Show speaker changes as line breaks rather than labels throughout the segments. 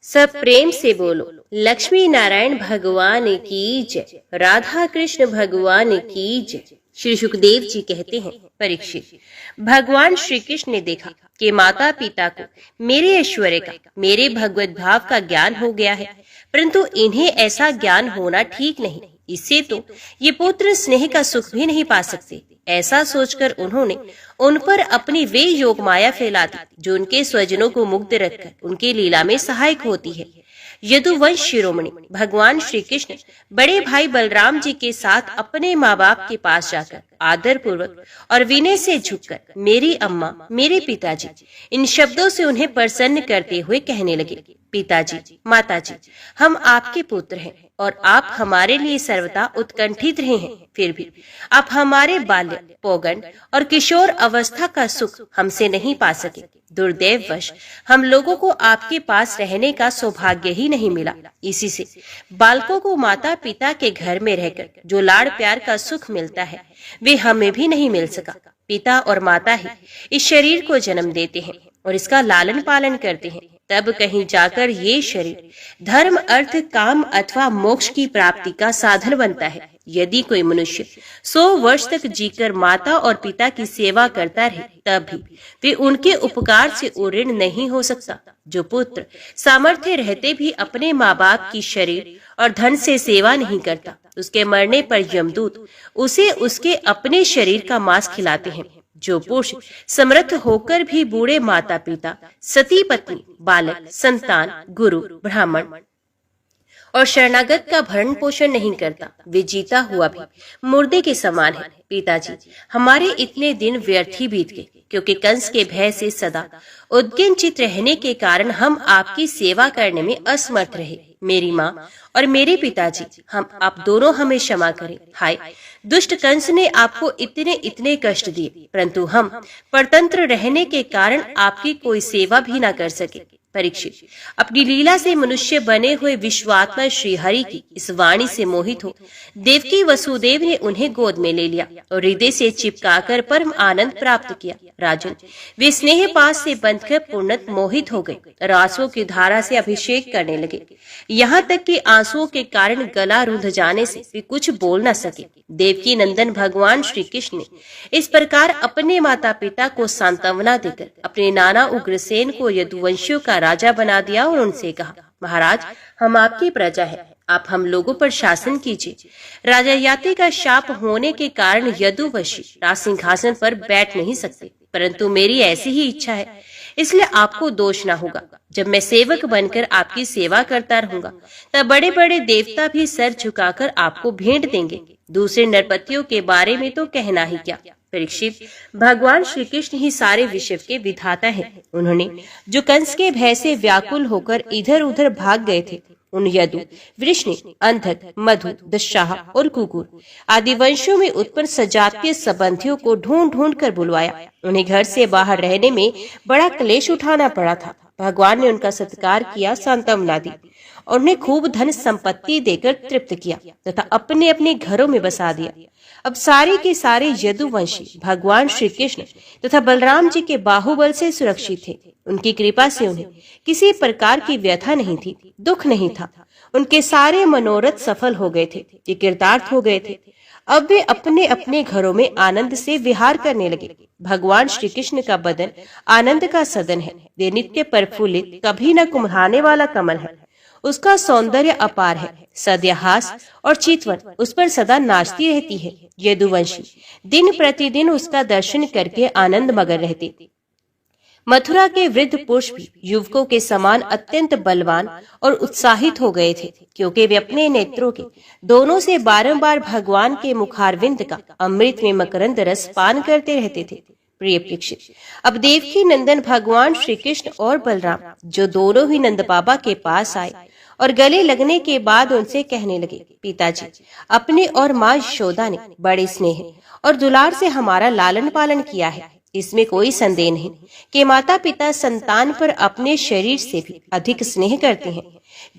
सब प्रेम से बोलो, लक्ष्मी नारायण भगवान की जय, राधा कृष्ण भगवान की जय। श्री सुखदेव जी कहते हैं, परीक्षित, भगवान श्री कृष्ण ने देखा कि माता पिता को मेरे ऐश्वर्य का, मेरे भगवत भाव का ज्ञान हो गया है, परंतु इन्हें ऐसा ज्ञान होना ठीक नहीं। इससे तो ये पुत्र स्नेह का सुख भी नहीं पा सकते। ऐसा सोचकर उन्होंने उन पर अपनी वे योग माया फैला दी जो उनके स्वजनों को मुग्ध रखकर उनकी लीला में सहायक होती है। यदुवंश शिरोमणि भगवान श्री कृष्ण बड़े भाई बलराम जी के साथ अपने माँ बाप के पास जाकर आदर पूर्वक और विनय से झुककर मेरी अम्मा, मेरे पिताजी, इन शब्दों से उन्हें प्रसन्न करते हुए कहने लगे, पिताजी, माताजी, हम आपके पुत्र हैं और आप हमारे लिए सर्वदा उत्कंठित रहे हैं। फिर भी आप हमारे बाल्य, पौगंड और किशोर अवस्था का सुख हमसे नहीं पा सके। दुर्दैववश हम लोगों को आपके पास रहने का सौभाग्य ही नहीं मिला। इसी से बालकों को माता पिता के घर में रहकर जो लाड़ प्यार का सुख मिलता है वे हमें भी नहीं मिल सका। पिता और माता ही इस शरीर को जन्म देते हैं और इसका लालन पालन करते हैं। तब कहीं जाकर ये शरीर धर्म, अर्थ, काम अथवा मोक्ष की प्राप्ति का साधन बनता है। यदि कोई मनुष्य 100 वर्ष तक जीकर माता और पिता की सेवा करता रहे तब भी वे उनके उपकार से उऋण नहीं हो सकता। जो पुत्र सामर्थ्य रहते भी अपने माँ बाप की शरीर और धन से सेवा नहीं करता, उसके मरने पर यमदूत उसे उसके अपने शरीर का मांस खिलाते हैं। जो पुरुष समर्थ होकर भी बूढ़े माता पिता, सती पत्नी, बालक, संतान, गुरु, ब्राह्मण और शरणागत का भरण पोषण नहीं करता, वे जीता हुआ भी मुर्दे के समान है। पिताजी, हमारे इतने दिन व्यर्थ ही बीत गए, क्योंकि कंस के भय से सदा उद्विग्न रहने के कारण हम आपकी सेवा करने में असमर्थ रहे। मेरी माँ और मेरे पिताजी, हम आप दोनों हमें क्षमा करें। हाय, दुष्ट कंस ने आपको इतने इतने कष्ट दिए, परंतु हम परतंत्र रहने के कारण आपकी कोई सेवा भी न कर सके। परीक्षित, अपनी लीला से मनुष्य बने हुए विश्वात्मा श्री हरि की इस वाणी से मोहित हो देवकी वसुदेव ने उन्हें गोद में ले लिया और हृदय से चिपकाकर परम आनंद प्राप्त किया। राजन, वे स्नेह पास से बंधकर पूर्णत मोहित हो गए और आंसुओं की धारा से अभिषेक करने लगे, यहाँ तक कि आंसुओं के कारण गला रुंध जाने से वे कुछ बोल न सके। देवकी नंदन भगवान श्री कृष्ण ने इस प्रकार अपने माता पिता को सांत्वना देकर अपने नाना उग्रसेन को यदुवंशियों का राजा बना दिया और उनसे कहा, महाराज, हम आपकी प्रजा है, आप हम लोगों पर शासन कीजिए। राजा याति का शाप होने के कारण यदुवंशी राज सिंहासन पर बैठ नहीं सकते, परंतु मेरी ऐसी ही इच्छा है, इसलिए आपको दोष न होगा। जब मैं सेवक बनकर आपकी सेवा करता रहूंगा तब बड़े बड़े देवता भी सर झुकाकर आपको भेंट देंगे। दूसरे नरपतियों के बारे में तो कहना ही क्या। परीक्षित, भगवान श्री कृष्ण ही सारे विश्व के विधाता हैं। उन्होंने जो कंस के भय से व्याकुल होकर इधर उधर भाग गए थे, उन यदु, वृष्णि, अंधक, मधु, दशाह और कुकुर आदि वंशों में उत्पन्न सजातीय संबंधियों को ढूंढ ढूंढ कर बुलवाया। उन्हें घर से बाहर रहने में बड़ा क्लेश उठाना पड़ा था। भगवान ने उनका सत्कार किया, सांत्वना दी और उन्हें खूब धन संपत्ति देकर तृप्त किया तथा अपने अपने घरों में बसा दिया। अब सारे के सारे यदुवंशी भगवान श्री कृष्ण तथा बलराम जी के बाहुबल से सुरक्षित थे। उनकी कृपा से उन्हें किसी प्रकार की व्यथा नहीं थी, दुख नहीं था। उनके सारे मनोरथ सफल हो गए थे, ये कृतार्थ हो गए थे। अब वे अपने अपने घरों में आनंद से विहार करने लगे। भगवान श्री कृष्ण का बदन आनंद का सदन है। वे नित्य प्रफुल्लित, कभी न कुम्हाने वाला कमल है। उसका सौंदर्य अपार है। सद्यहास और चितवन उस पर सदा नाचती रहती है। यदुवंशी दिन प्रतिदिन उसका दर्शन करके आनंद मगन रहते। मथुरा के वृद्ध पुरुष भी युवकों के समान अत्यंत बलवान और उत्साहित हो गए थे, क्योंकि वे अपने नेत्रों के दोनों से बारंबार भगवान के मुखारविंद का अमृत में मकरंद रस पान करते रहते थे। प्रिय परीक्षित, अब देवकी नंदन भगवान श्री कृष्ण और बलराम, जो दोनों ही नंद बाबा के पास आए और गले लगने के बाद उनसे कहने लगे, पिताजी, अपने और माँ यशोदा ने बड़े स्नेह और दुलार से हमारा लालन पालन किया है। इसमें कोई संदेह नहीं कि माता पिता संतान पर अपने शरीर से भी अधिक स्नेह करते हैं।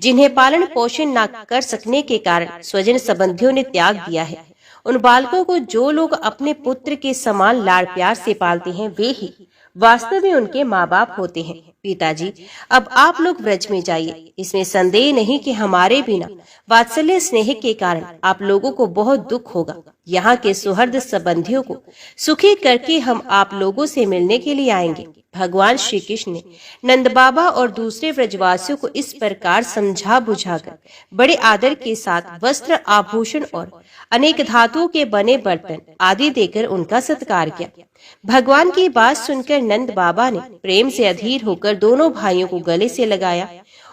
जिन्हें पालन पोषण न कर सकने के कारण स्वजन संबंधियों ने त्याग दिया है, उन बालकों को जो लोग अपने पुत्र के समान लाड़ प्यार से पालते हैं, वे ही वास्तव में उनके माँ बाप होते हैं। पिताजी, अब आप लोग व्रज में जाइए। इसमें संदेह नहीं कि हमारे बिना वात्सल्य स्नेह के कारण आप लोगों को बहुत दुख होगा। यहाँ के सुहृद संबंधियों को सुखी करके हम आप लोगों से मिलने के लिए आएंगे। भगवान श्री कृष्ण ने नंद बाबा और दूसरे व्रजवासियों को इस प्रकार समझा बुझाकर बड़े आदर के साथ वस्त्र, आभूषण और अनेक धातुओं के बने बर्तन आदि देकर उनका सत्कार किया। भगवान की बात सुनकर नंद बाबा ने प्रेम से अधीर होकर दोनों भाइयों को गले से लगाया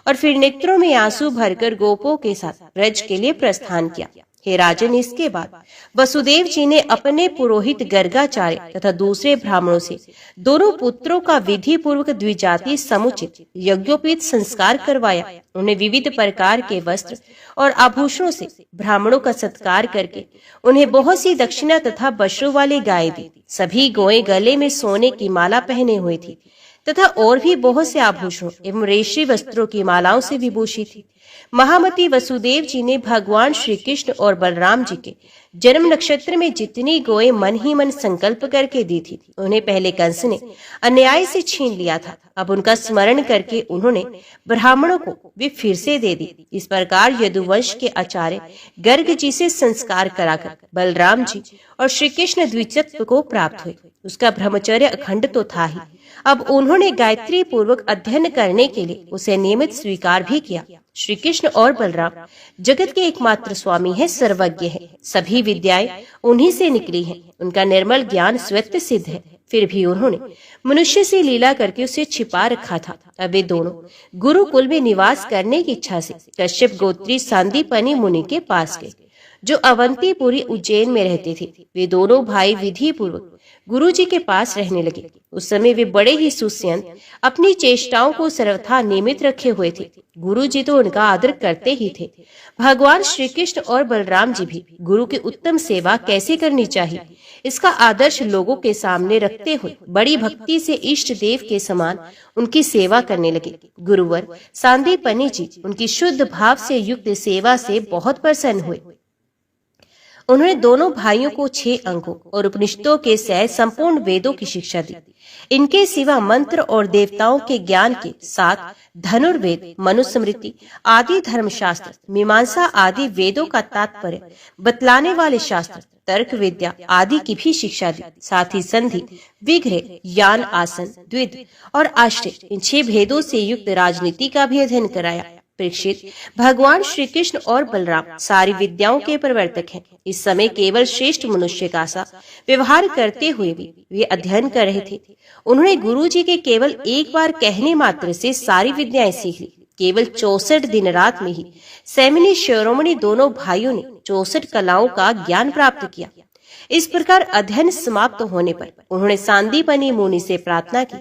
और फिर नेत्रों में आंसू भरकर गोपों के साथ ब्रज के लिए प्रस्थान किया। हे राजन, इसके बाद वसुदेव जी ने अपने पुरोहित गर्गाचार्य तथा दूसरे ब्राह्मणों से दोनों पुत्रों का विधि पूर्वक द्विजातीय समुचित यज्ञोपीत संस्कार करवाया। उन्हें विविध प्रकार के वस्त्र और आभूषणों से ब्राह्मणों का सत्कार करके उन्हें बहुत सी दक्षिणा तथा बछड़ों वाली गाय दी। सभी गौएं गले में सोने की माला पहने हुई थी तथा और भी बहुत से आभूषणों एवं रेशमी वस्त्रों की मालाओं से विभूषित थी। महामती वसुदेव जी ने भगवान श्री कृष्ण और बलराम जी के जन्म नक्षत्र में जितनी गौएं मन ही मन संकल्प करके दी थी, उन्हें पहले कंस ने अन्याय से छीन लिया था। अब उनका स्मरण करके उन्होंने ब्राह्मणों को वे फिर से दे दी। इस प्रकार यदुवंश के आचार्य गर्ग जी से संस्कार कराकर बलराम जी और श्री कृष्ण द्विजत्व को प्राप्त हुए। उसका ब्रह्मचर्य अखंड तो था ही, अब उन्होंने गायत्री पूर्वक अध्ययन करने के लिए उसे नियमित स्वीकार भी किया। श्री कृष्ण और बलराम जगत के एकमात्र स्वामी है, सर्वज्ञ है। सभी विद्याएं उन्हीं से निकली हैं। उनका निर्मल ज्ञान स्वतः सिद्ध है। फिर भी उन्होंने मनुष्य से लीला करके उसे छिपा रखा था। अब वे दोनों गुरुकुल में निवास करने की इच्छा से कश्यप गोत्री सांदीपनि मुनि के पास गए, जो अवंतीपुरी उज्जैन में रहते थे। वे दोनों भाई विधि पूर्वक गुरु जी के पास रहने लगे। उस समय वे बड़े ही सुस्यंत अपनी चेष्टाओं को सर्वथा नियमित रखे हुए थे। गुरु जी तो उनका आदर करते ही थे। भगवान श्री कृष्ण और बलराम जी भी गुरु की उत्तम सेवा कैसे करनी चाहिए, इसका आदर्श लोगों के सामने रखते हुए बड़ी भक्ति से इष्ट देव के समान उनकी सेवा करने लगे। गुरुवर सांदीपनि जी उनकी शुद्ध भाव से युक्त सेवा से बहुत प्रसन्न हुए। उन्होंने दोनों भाइयों को 6 अंगों और उपनिषदों के सहित संपूर्ण वेदों की शिक्षा दी। इनके सिवा मंत्र और देवताओं के ज्ञान के साथ धनुर्वेद, मनुस्मृति आदि धर्मशास्त्र, मीमांसा आदि वेदों का तात्पर्य बतलाने वाले शास्त्र, तर्क विद्या आदि की भी शिक्षा दी। साथ ही संधि, विग्रह, यान, आसन, द्विध और आश्रय इन 6 भेदों से युक्त राजनीति का भी अध्ययन कराया। परीक्षित, भगवान श्री कृष्ण और बलराम सारी विद्याओं के प्रवर्तक हैं। इस समय केवल श्रेष्ठ मनुष्य का सा व्यवहार करते हुए भी वे अध्ययन कर रहे थे। उन्होंने गुरु जी के केवल एक बार कहने मात्र से सारी विद्याएं सीख ली। केवल 64 दिन रात में ही सैमिनी शिरोमणि दोनों भाइयों ने 64 कलाओं का ज्ञान प्राप्त किया। इस प्रकार अध्ययन समाप्त होने पर उन्होंने सांदीपनि मुनि से प्रार्थना की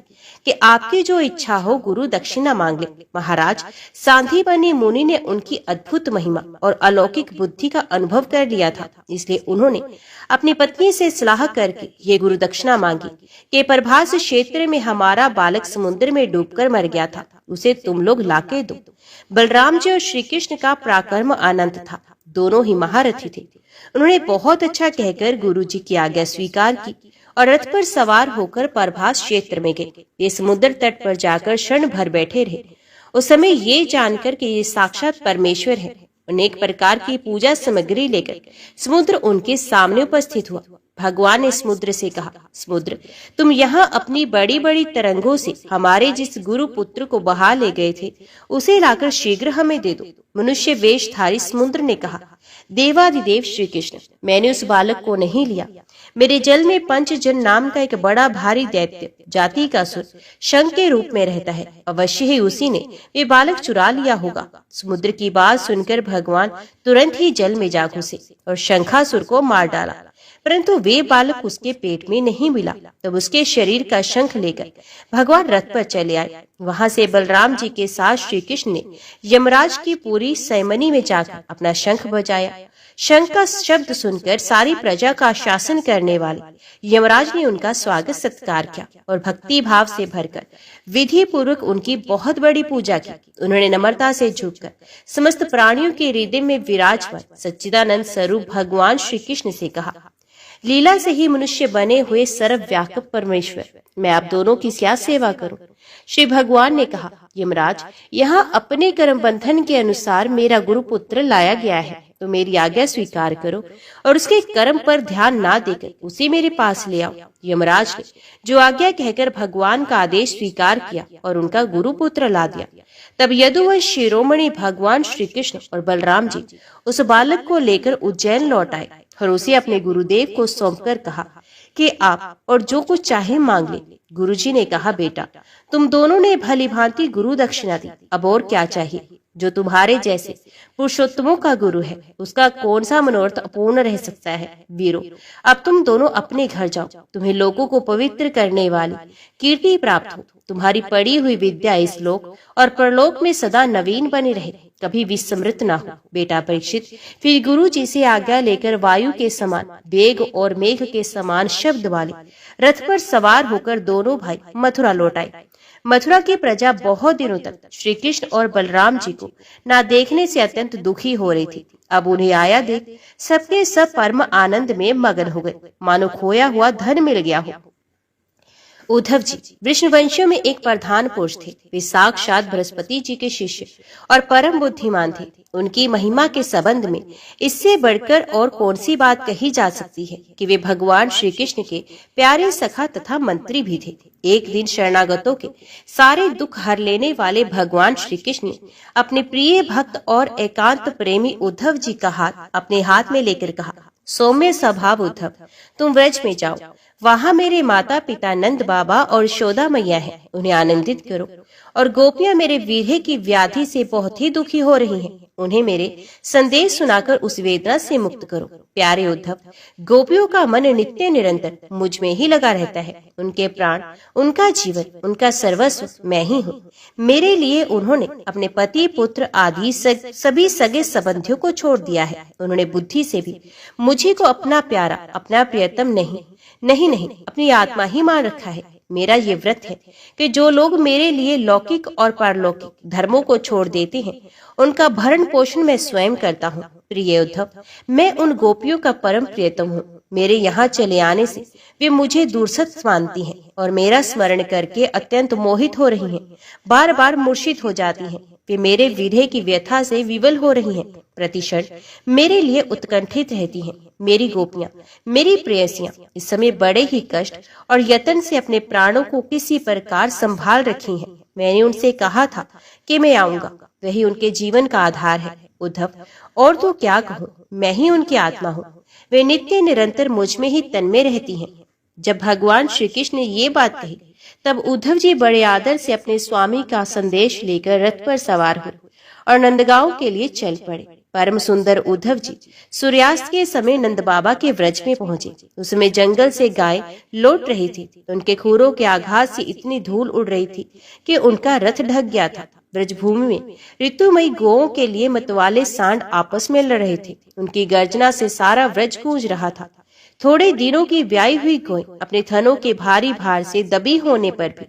कि आपकी जो इच्छा हो गुरु दक्षिणा मांग ले। महाराज, सांदीपनि मुनि ने उनकी अद्भुत महिमा और अलौकिक बुद्धि का अनुभव कर लिया था, इसलिए उन्होंने अपनी पत्नी से सलाह करके ये गुरु दक्षिणा मांगी कि प्रभास क्षेत्र में हमारा बालक समुद्र में डूबकर मर गया था, उसे तुम लोग लाके दो। बलराम जी और श्री कृष्ण का पराक्रम अनंत था, दोनों ही महारथी थे। उन्होंने बहुत अच्छा कहकर गुरु जी की आज्ञा स्वीकार की और रथ पर सवार होकर प्रभास क्षेत्र में गए। ये समुद्र तट पर जाकर क्षण भर बैठे रहे। उस समय ये जानकर कि ये साक्षात परमेश्वर है, अनेक प्रकार की पूजा सामग्री लेकर समुद्र उनके सामने उपस्थित हुआ। भगवान ने समुद्र से कहा, समुद्र, तुम यहाँ अपनी बड़ी बड़ी तरंगों से हमारे जिस गुरु पुत्र को बहा ले गए थे उसे लाकर शीघ्र हमें दे दो। मनुष्य वेशधारी समुद्र ने कहा, देवाधिदेव श्री कृष्ण, मैंने उस बालक को नहीं लिया। मेरे जल में पंचजन नाम का एक बड़ा भारी दैत्य जाति का असुर शंख के रूप में रहता है। अवश्य ही उसी ने वे बालक चुरा लिया होगा। समुद्र की बात सुनकर भगवान तुरंत ही जल में जा घुसे और शंखासुर को मार डाला, परंतु वे बालक उसके पेट में नहीं मिला। तब उसके शरीर का शंख लेकर भगवान रथ पर चले आए। वहां से बलराम जी के साथ श्री कृष्ण ने यमराज की पूरी सैमनी में जाकर अपना शंख बजाया। शंख का शब्द सुनकर सारी प्रजा का शासन करने वाले यमराज ने उनका स्वागत सत्कार किया और भक्ति भाव से भरकर विधि पूर्वक उनकी बहुत बड़ी पूजा की। उन्होंने नम्रता से झुककर समस्त प्राणियों के हृदय में विराजमान सच्चिदानंद स्वरूप भगवान श्री कृष्ण से कहा, लीला से ही मनुष्य बने हुए सर्वव्यापक परमेश्वर, मैं आप दोनों की क्या सेवा करूं? श्री भगवान ने कहा, यमराज, यहाँ अपने कर्म बंधन के अनुसार मेरा गुरु पुत्र लाया गया है, तो मेरी आज्ञा स्वीकार करो और उसके कर्म पर ध्यान ना देकर उसे मेरे पास ले आओ। यमराज ने जो आज्ञा कहकर भगवान का आदेश स्वीकार किया और उनका गुरु पुत्र ला दिया। तब यदुवंश शिरोमणि भगवान श्री कृष्ण और बलराम जी उस बालक को लेकर उज्जैन लौट आए और उसे अपने गुरुदेव को सौंपकर कहा कि आप और जो कुछ चाहे मांग ले। गुरुजी ने कहा, बेटा, तुम दोनों ने भली भांति गुरु दक्षिणा दी, अब और क्या चाहिए? जो तुम्हारे जैसे पुरुषोत्तमों का गुरु है, उसका कौन सा मनोरथ अपूर्ण रह सकता है? वीरों, अब तुम दोनों अपने घर जाओ। तुम्हें लोगों को पवित्र करने वाली कीर्ति प्राप्त हो। तुम्हारी पड़ी हुई विद्या इस लोक और परलोक में सदा नवीन बनी रहे, कभी विस्मृत ना हो। बेटा परीक्षित फिर गुरु जी से आज्ञा लेकर वायु के समान वेग और मेघ के समान शब्द वाले रथ पर सवार होकर दोनों भाई मथुरा लौट आए। मथुरा की प्रजा बहुत दिनों तक श्री कृष्ण और बलराम जी को ना देखने से अत्यंत दुखी हो रही थी। अब उन्हें आया देख सबके सब परम आनंद में मगन हो गए, मानो खोया हुआ धन मिल गया हो। उद्धव जी वृषवंशियों में एक प्रधान पुरुष थे। वे साक्षात बृहस्पति जी के शिष्य और परम बुद्धिमान थे। उनकी महिमा के संबंध में इससे बढ़कर और कौन सी बात कही जा सकती है कि वे भगवान श्री कृष्ण के प्यारे सखा तथा मंत्री भी थे। एक दिन शरणागतों के सारे दुख हर लेने वाले भगवान श्री कृष्ण ने अपने प्रिय भक्त और एकांत प्रेमी उद्धव जी का हाथ अपने हाथ में लेकर कहा, सौम्य स्वभाव उद्धव, तुम व्रज में जाओ। वहाँ मेरे माता पिता नंद बाबा और यशोदा मैया है, उन्हें आनंदित करो। और गोपियां मेरे वीर्य की व्याधि से बहुत ही दुखी हो रही हैं, उन्हें मेरे संदेश सुनाकर उस वेदना से मुक्त करो। प्यारे उद्धव, गोपियों का मन नित्य निरंतर मुझ में ही लगा रहता है। उनके प्राण, उनका जीवन, उनका सर्वस्व मैं ही हूँ। मेरे लिए उन्होंने अपने पति, पुत्र आदि सभी सगे संबंधियों को छोड़ दिया है। उन्होंने बुद्धि से भी मुझे को अपना प्यारा, अपना प्रियतम नहीं अपनी आत्मा ही मान रखा है। मेरा ये व्रत है कि जो लोग मेरे लिए लौकिक और पारलौकिक धर्मों को छोड़ देते हैं, उनका भरण पोषण मैं स्वयं करता हूँ। प्रिय उद्धव, मैं उन गोपियों का परम प्रियतम हूँ। मेरे यहाँ चले आने से वे मुझे दूरसत मानती हैं और मेरा स्मरण करके अत्यंत मोहित हो रही हैं, बार बार मूर्छित हो जाती हैं। वे मेरे विरह की व्यथा से विवल हो रही हैं, प्रतिक्षण मेरे लिए उत्कंठित रहती हैं। मेरी गोपियां, मेरी प्रेयसियां इस समय बड़े ही कष्ट और यत्न से अपने प्राणों को किसी प्रकार संभाल रखी हैं। मैंने उनसे कहा था कि मैं आऊंगा, वही उनके जीवन का आधार है। उद्धव, और तो क्या कहूँ, मैं ही उनकी आत्मा हूँ। वे नित्य निरंतर मुझ में ही तन्मय रहती हैं। जब भगवान श्री कृष्ण ने ये बात कही, तब उद्धव जी बड़े आदर से अपने स्वामी का संदेश लेकर रथ पर सवार हुए और नंदगांव के लिए चल पड़े। परम सुंदर उद्धव जी सूर्यास्त के समय नंद बाबा के व्रज में पहुंचे। उसमें जंगल से गाय लौट रही थी। उनके खुरों के आघात से इतनी धूल उड़ रही थी कि उनका रथ ढक गया था। ब्रजभूमि में ऋतुमयी गौओं के लिए मतवाले सांड आपस में लड़ रहे थे। उनकी गर्जना से सारा व्रज गूंज रहा था। थोड़े दिनों की ब्याई हुई गौएं अपने थनों के भारी भार से दबी होने पर भी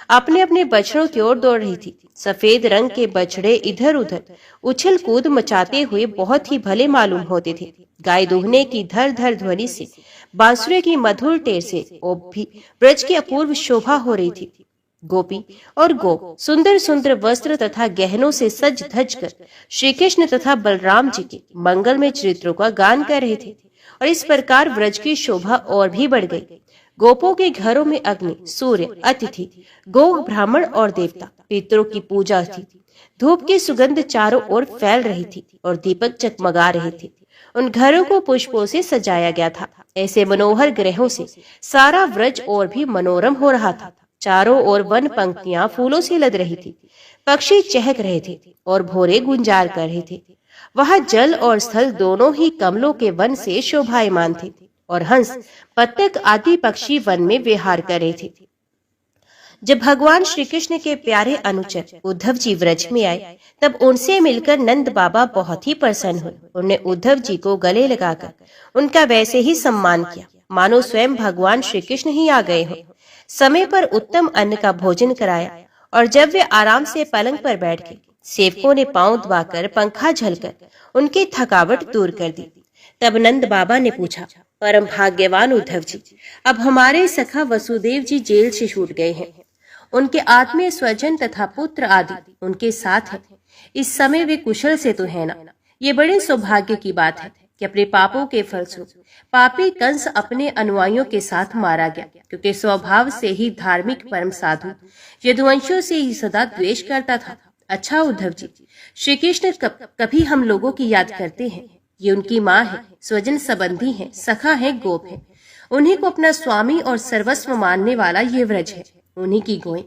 अपने अपने बछड़ों की ओर दौड़ रही थी। सफेद रंग के बछड़े इधर उधर उछल कूद मचाते हुए बहुत ही भले मालूम होते थे। गाय दूहने की धर धर ध्वनि से, बांसुरी की मधुर टेर से भी ब्रज की अपूर्व शोभा हो रही थी। गोपी और गो सुंदर सुंदर वस्त्र तथा गहनों से सज धज कर श्री कृष्ण तथा बलराम जी के मंगलमय चरित्रों का गान कर रहे थे और इस प्रकार व्रज की शोभा और भी बढ़ गई। गोपों के घरों में अग्नि, सूर्य, अतिथि, गो, ब्राह्मण और देवता, पितरों की पूजा थी। धूप की सुगंध चारों ओर फैल रही थी और दीपक चकमगा रहे थे। उन घरों को पुष्पों से सजाया गया था। ऐसे मनोहर ग्रहों से सारा व्रज और भी मनोरम हो रहा था। चारों ओर वन पंक्तियां फूलों से लद रही थी। पक्षी चहक रहे थे और भोरे गुंजार कर रहे थे। वहां जल और स्थल दोनों ही कमलों के वन से शोभायमान थे और हंस, बत्तख आदि पक्षी वन में विहार कर रहे थे। जब भगवान श्री कृष्ण के प्यारे अनुचर उद्धव जी व्रज में आए, तब उनसे मिलकर नंद बाबा बहुत ही प्रसन्न हुए। उन्होंने उद्धव जी को गले लगाकर उनका वैसे ही सम्मान किया, मानो स्वयं भगवान श्री कृष्ण ही आ गए हों। समय पर उत्तम अन्न का भोजन कराया और जब वे आराम से पलंग पर बैठ गए, सेवकों ने पांव दबाकर पंखा झलकर उनकी थकावट दूर कर दी। तब नंद बाबा ने पूछा, परम भाग्यवान उद्धव जी, अब हमारे सखा वसुदेव जी जेल से छूट गए हैं। उनके आत्मीय स्वजन तथा पुत्र आदि उनके साथ हैं। इस समय वे कुशल से तो है ना। ये बड़े सौभाग्य की बात है कि अपने पापों के फलस्वरूप पापी कंस अपने अनुयायियों के साथ मारा गया, क्योंकि स्वभाव से ही धार्मिक परम साधु यदुवंशियों से ही सदा द्वेष करता था। अच्छा उद्धव जी, श्री कृष्ण कभी हम लोगों की याद करते हैं। ये उनकी माँ है, स्वजन संबंधी है, सखा है, गोप है। उन्हीं को अपना स्वामी और सर्वस्व मानने वाला ये व्रज है, उन्हीं की गोएं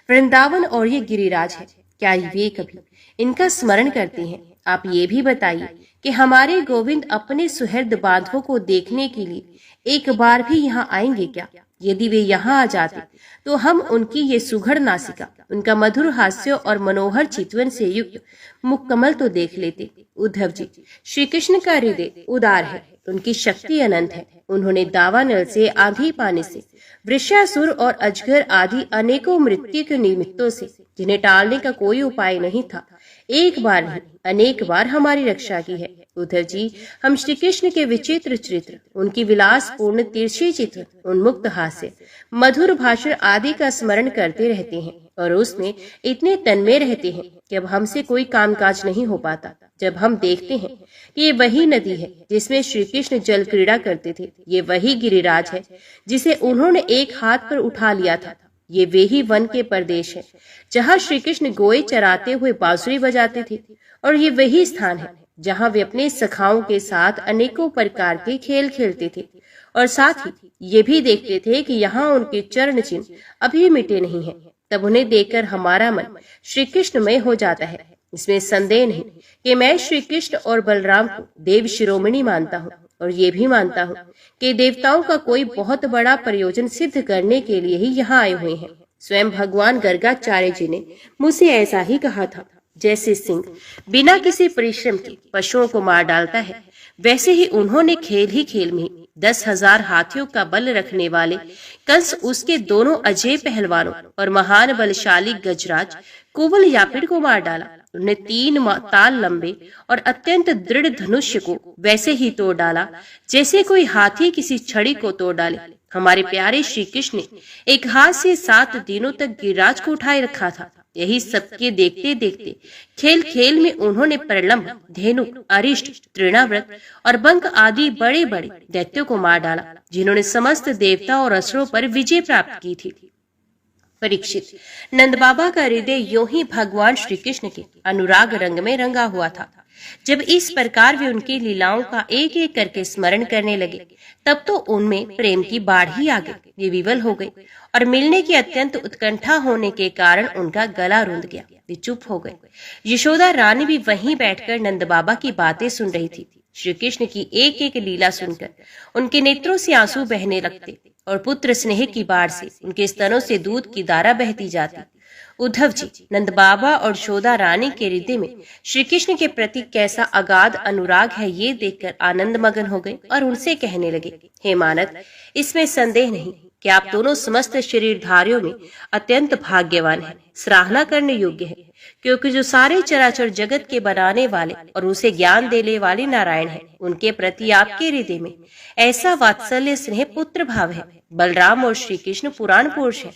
वृंदावन और ये गिरिराज है। क्या वे कभी इनका स्मरण करते हैं? आप ये भी बताइए कि हमारे गोविंद अपने सुहृद बांधवों को देखने के लिए एक बार भी यहाँ आएंगे क्या? यदि वे यहाँ आ जाते तो हम उनकी ये सुघड़ नासिका, उनका मधुर हास्य और मनोहर चितवन से युक्त मुकम्मल तो देख लेते। उद्धव जी, श्री कृष्ण का हृदय उदार है, उनकी शक्ति अनंत है। उन्होंने दावानल से, आंधी पानी से, वृषासुर और अजगर आदि अनेकों मृत्यु के निमित्तों से, जिन्हें टालने का कोई उपाय नहीं था, एक बार नहीं अनेक बार हमारी रक्षा की है। उद्धव जी, हम श्री कृष्ण के विचित्र चरित्र, उनकी विलासपूर्ण तिरछी चित्र, उन्मुक्त हास्य, मधुर भाषण आदि का स्मरण करते रहते हैं और उसमें इतने तन्मय रहते हैं कि अब हमसे कोई कामकाज नहीं हो पाता। जब हम देखते हैं कि ये वही नदी है जिसमें श्री कृष्ण जल क्रीड़ा करते थे, ये वही गिरिराज है जिसे उन्होंने एक हाथ पर उठा लिया था, ये वे ही वन के प्रदेश है जहाँ श्री कृष्ण गोए चराते हुए बांसुरी बजाते थे, और ये वही स्थान है जहाँ वे अपने सखाओं के साथ अनेकों प्रकार के खेल खेलते थे, और साथ ही ये भी देखते थे कि यहाँ उनके चरण चिन्ह अभी मिटे नहीं हैं। तब उन्हें देखकर हमारा मन श्री कृष्णमय हो जाता है। इसमें संदेह नहीं कि मैं श्री कृष्ण और बलराम को देव शिरोमणि मानता हूँ, और ये भी मानता हूँ कि देवताओं का कोई बहुत बड़ा प्रयोजन सिद्ध करने के लिए ही यहाँ आए हुए हैं। स्वयं भगवान गर्गाचार्य जी ने मुझसे ऐसा ही कहा था। जैसे सिंह बिना किसी परिश्रम के पशुओं को मार डालता है, वैसे ही उन्होंने खेल ही खेल में 10,000 हाथियों का बल रखने वाले कंस, उसके दोनों अजय पहलवानों और महान बलशाली गजराज कुवल यापिड़ को मार डाला। उन्हें 3 ताल लंबे और अत्यंत दृढ़ धनुष्य को वैसे ही तोड़ डाला जैसे कोई हाथी किसी छड़ी को तोड़ डाले। हमारे प्यारे श्री कृष्ण ने एक हाथ से 7 दिनों तक गिरिराज को उठाए रखा था। यही सबके देखते देखते खेल खेल में उन्होंने प्रलंब, धेनु, अरिष्ट, तृणाव्रत और बंक आदि बड़े बड़े दैत्यों को मार डाला, जिन्होंने समस्त देवता और असुरों पर विजय प्राप्त की थी। परीक्षित, नंद बाबा का हृदय यूं ही भगवान श्री कृष्ण के अनुराग रंग में रंगा हुआ था। जब इस प्रकार वे उनकी लीलाओं का एक एक करके स्मरण करने लगे, तब तो उनमें प्रेम की बाढ़ ही आ गई। वे विवल हो गए और मिलने की अत्यंत उत्कंठा होने के कारण उनका गला रुंध गया। वे चुप हो गए। यशोदा रानी भी वहीं बैठकर नंद बाबा की बातें सुन रही थी। श्री कृष्ण की एक एक लीला सुनकर उनके नेत्रों से आंसू बहने लगते और पुत्र स्नेह की बाढ़ से उनके स्तनों से दूध की धारा बहती जाती। उद्धव जी, नंद बाबा और यशोदा रानी के हृदय में श्री कृष्ण के प्रति कैसा अगाध अनुराग है, ये देखकर आनंद मगन हो गए और उनसे कहने लगे, हे मानद, इसमें संदेह नहीं कि आप दोनों समस्त शरीरधारियों में अत्यंत भाग्यवान हैं, सराहना करने योग्य है, क्योंकि जो सारे चराचर जगत के बनाने वाले और उसे ज्ञान देने वाले नारायण हैं, उनके प्रति आपके हृदय में ऐसा वात्सल्य स्नेह पुत्र भाव है। बलराम और श्री कृष्ण पुराण पुरुष हैं,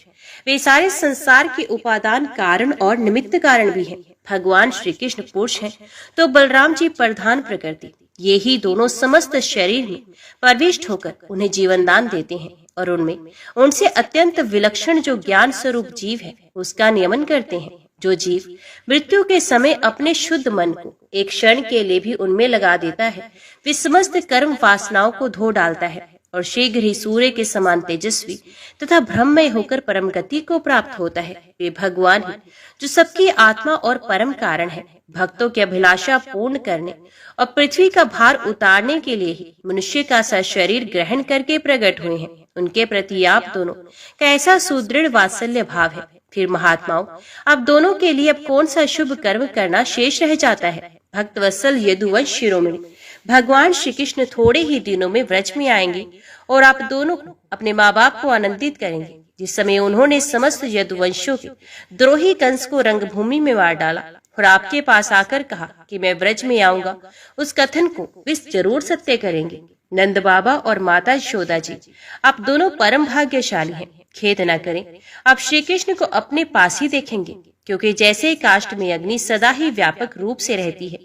वे सारे संसार के उपादान कारण और निमित्त कारण भी हैं। भगवान श्री कृष्ण पुरुष हैं तो बलराम जी प्रधान प्रकृति, ये ही दोनों समस्त शरीर में प्रविष्ट होकर उन्हें जीवन दान देते हैं और उनमें उनसे अत्यंत विलक्षण जो ज्ञान स्वरूप जीव है उसका नियमन करते हैं। जो जीव मृत्यु के समय अपने शुद्ध मन को एक क्षण के लिए भी उनमें लगा देता है, वे समस्त कर्म वासनाओं को धो डालता है और शीघ्र ही सूर्य के समान तेजस्वी तथा ब्रह्ममय होकर परम गति को प्राप्त होता है। वे भगवान ही जो सबकी आत्मा और परम कारण है, भक्तों की अभिलाषा पूर्ण करने और पृथ्वी का भार उतारने के लिए ही मनुष्य का सा शरीर ग्रहण करके प्रकट हुए हैं। उनके प्रति आप दोनों का ऐसा सुदृढ़ वात्सल्य भाव है। फिर महात्माओं, आप दोनों के लिए अब कौन सा शुभ कर्म करना शेष रह जाता है? भक्त वत्सल यदुवंश शिरोमणि भगवान श्री कृष्ण थोड़े ही दिनों में व्रज में आएंगे और आप दोनों को अपने माँ बाप को आनंदित करेंगे। जिस समय उन्होंने समस्त यदुवंशियों के द्रोही कंस को रंगभूमि में मार डाला, और आपके पास आकर कहा कि मैं ब्रज में आऊंगा, उस कथन को वे जरूर सत्य करेंगे। नंद बाबा और माता यशोदा जी, आप दोनों परम भाग्यशाली हैं। खेद न करें, आप श्री कृष्ण को अपने पास ही देखेंगे, क्योंकि जैसे काष्ठ में अग्नि सदा ही व्यापक रूप से रहती है,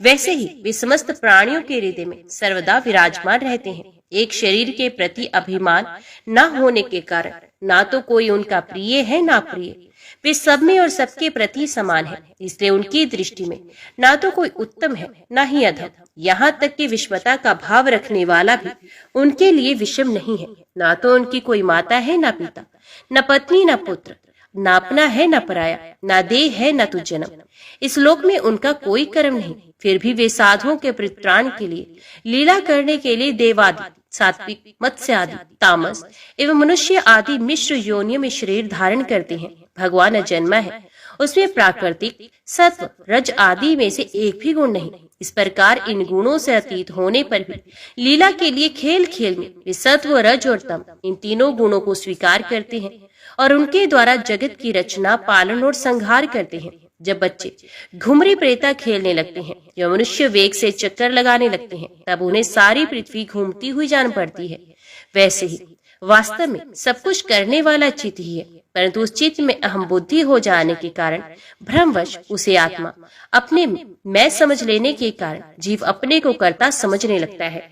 वैसे ही वे समस्त प्राणियों के हृदय में सर्वदा विराजमान रहते हैं। एक शरीर के प्रति अभिमान न होने के कारण ना तो कोई उनका प्रिय है ना प्रिय, वे सब में और सबके प्रति समान है। इसलिए उनकी दृष्टि में ना तो कोई उत्तम है ना ही अधम। यहाँ तक कि विश्वता का भाव रखने वाला भी उनके लिए विषम नहीं है। ना तो उनकी कोई माता है ना पिता, न पत्नी न पुत्र, न अपना है न पराया, न देह है न तो जन्म। इस लोक में उनका कोई कर्म नहीं, फिर भी वे साधुओं के परित्राण के लिए, लीला करने के लिए देवादि, सात्विक, मत्स्य आदि, तामस एवं मनुष्य आदि मिश्र योनियों में शरीर धारण करते हैं। भगवान अजन्मा है, उसमें प्राकृतिक, सत्व, रज आदि में से एक भी गुण नहीं। इस प्रकार इन गुणों से अतीत होने पर भी लीला के लिए खेल खेल में वे सत्व, रज और तम, इन तीनों गुणों को स्वीकार करते हैं और उनके द्वारा जगत की रचना, पालन और संहार करते हैं। जब बच्चे घुमरी प्रेता खेलने लगते हैं या मनुष्य वेग से चक्कर लगाने लगते हैं, तब उन्हें सारी पृथ्वी घूमती हुई जान पड़ती है। वैसे ही वास्तव में सब कुछ करने वाला चित्त ही है, परंतु उस चित्त में अहम बुद्धि हो जाने के कारण भ्रमवश उसे आत्मा अपने मैं समझ लेने के कारण जीव अपने को कर्ता समझने लगता है।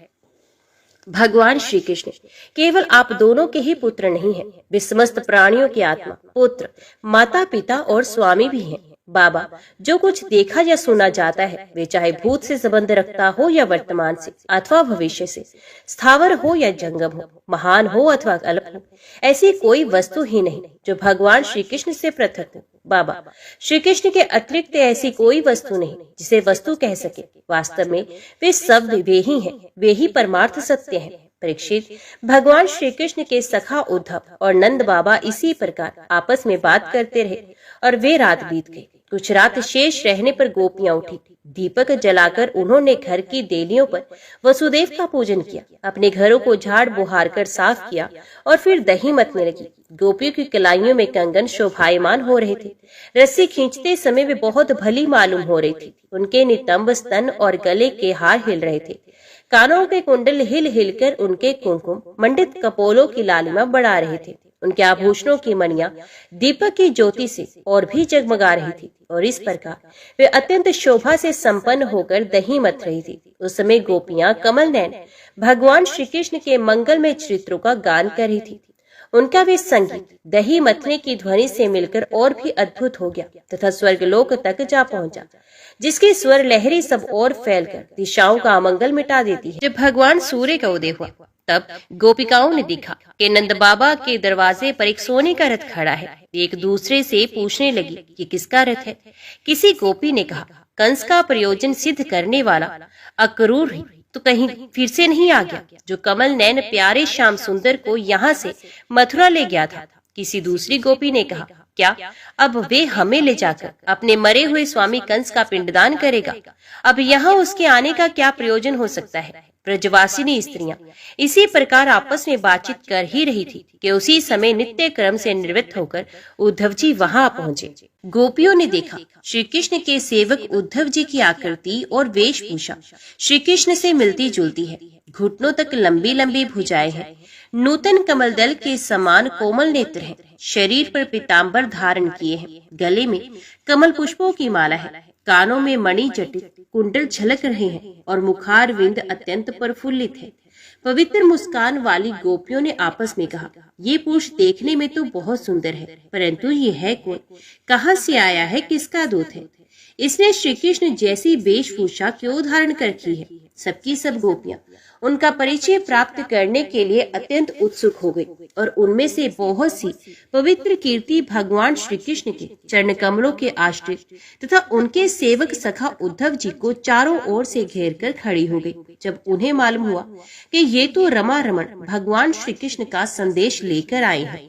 भगवान श्री कृष्ण केवल आप दोनों के ही पुत्र नहीं हैं, वे समस्त प्राणियों के आत्मा, पुत्र, माता पिता और स्वामी भी हैं। बाबा, जो कुछ देखा या सुना जाता है, वे चाहे भूत से संबंध रखता हो या वर्तमान से अथवा भविष्य से, स्थावर हो या जंगम हो, महान हो अथवा अल्प हो, ऐसी कोई वस्तु ही नहीं जो भगवान श्री कृष्ण से पृथक हो। बाबा, श्री कृष्ण के अतिरिक्त ऐसी कोई वस्तु नहीं जिसे वस्तु कह सके। वास्तव में वे सब वे ही हैं, वे ही परमार्थ सत्य हैं। परीक्षित, भगवान श्री कृष्ण के सखा उद्धव और नंद बाबा इसी प्रकार आपस में बात करते रहे और वे रात बीत गई। कुछ रात शेष रहने पर गोपियां उठी। दीपक जलाकर उन्होंने घर की देलियों पर वसुदेव का पूजन किया, अपने घरों को झाड़ बुहार कर साफ किया और फिर दही मतने लगी। गोपियों की कलाइयों में कंगन शोभायमान हो रहे थे। रस्सी खींचते समय वे बहुत भली मालूम हो रही थी। उनके नितंब स्तन और गले के हार हिल रहे थे। कानों के कुंडल हिल हिलकर उनके कुमकुम मंडित कपोलों की लालिमा बढ़ा रहे थे। उनके आभूषणों की मणियां दीपक की ज्योति से और भी जगमगा रही थी और इस प्रकार वे अत्यंत शोभा से संपन्न होकर दही मथ रही थी। उस समय गोपियां कमल नैन भगवान श्री कृष्ण के मंगलमय चरित्रों का गान कर रही थी। उनका वे संगीत दही मथने की ध्वनि से मिलकर और भी अद्भुत हो गया तथा स्वर्गलोक तक जा पहुंचा, जिसकी स्वर लहरी सब और फैलकर दिशाओं का अमंगल मिटा देती है। जब भगवान सूर्य का उदय हुआ, तब गोपिकाओं ने देखा कि नंद बाबा के दरवाजे पर एक सोने का रथ खड़ा है। एक दूसरे से पूछने लगी कि किसका रथ है। किसी गोपी ने कहा, कंस का प्रयोजन सिद्ध करने वाला अक्रूर ही तो कहीं फिर से नहीं आ गया, जो कमल नैन प्यारे श्याम सुंदर को यहाँ से मथुरा ले गया था। किसी दूसरी गोपी ने कहा, क्या अब वे हमें ले जाकर अपने मरे हुए स्वामी कंस का पिंडदान करेगा? अब यहाँ उसके आने का क्या प्रयोजन हो सकता है? ब्रजवासिनी स्त्रियां इसी प्रकार आपस में बातचीत कर ही रही थी कि उसी समय नित्य क्रम से निवृत्त होकर उद्धव जी वहां पहुंचे। गोपियों ने देखा श्री कृष्ण के सेवक उद्धव जी की आकृति और वेशभूषा श्री कृष्ण से मिलती जुलती है। घुटनों तक लंबी लंबी भुजाएं हैं, नूतन कमल दल के समान कोमल नेत्र हैं, शरीर पर पीताम्बर धारण किए हैं, गले में कमल पुष्पों की माला है, कानों में मणि जटित कुंडल झलक रहे हैं और मुखार विंद अत्यंत प्रफुल्लित है। पवित्र मुस्कान वाली गोपियों ने आपस में कहा, ये पुरुष देखने में तो बहुत सुंदर है, परंतु ये है कौन? कहाँ से आया है? किसका दूत है? इसने श्री कृष्ण जैसी वेशभूषा क्यों धारण कर रखी है? सबकी सब गोपियां उनका परिचय प्राप्त करने के लिए अत्यंत उत्सुक हो गई और उनमें से बहुत सी पवित्र कीर्ति भगवान श्री कृष्ण के चरण कमलों के आश्रित तथा उनके सेवक सखा उद्धव जी को चारों ओर से घेर कर खड़ी हो गई। जब उन्हें मालूम हुआ कि ये तो रमा रमण भगवान श्री कृष्ण का संदेश लेकर आए हैं,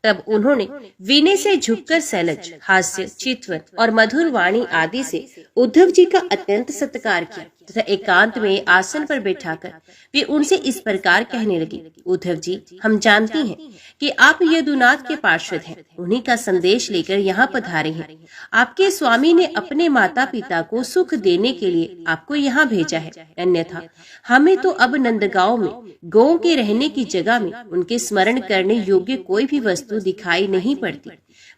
तब उन्होंने विनय से झुककर सैलज, हास्य, चितवन और मधुर वाणी आदि से उद्धव जी का अत्यंत सत्कार किया। तथा एकांत में आसन पर बैठाकर वे उनसे इस प्रकार कहने लगी, उद्धव जी, हम जानती हैं कि आप यदुनाथ के पार्षद हैं, उन्हीं का संदेश लेकर यहाँ पधारे हैं। आपके स्वामी ने अपने माता पिता को सुख देने के लिए आपको यहाँ भेजा है, अन्यथा हमें तो अब नंदगांव में गौ के रहने की जगह में उनके स्मरण करने योग्य कोई भी वस्तु दिखाई नहीं पड़ती।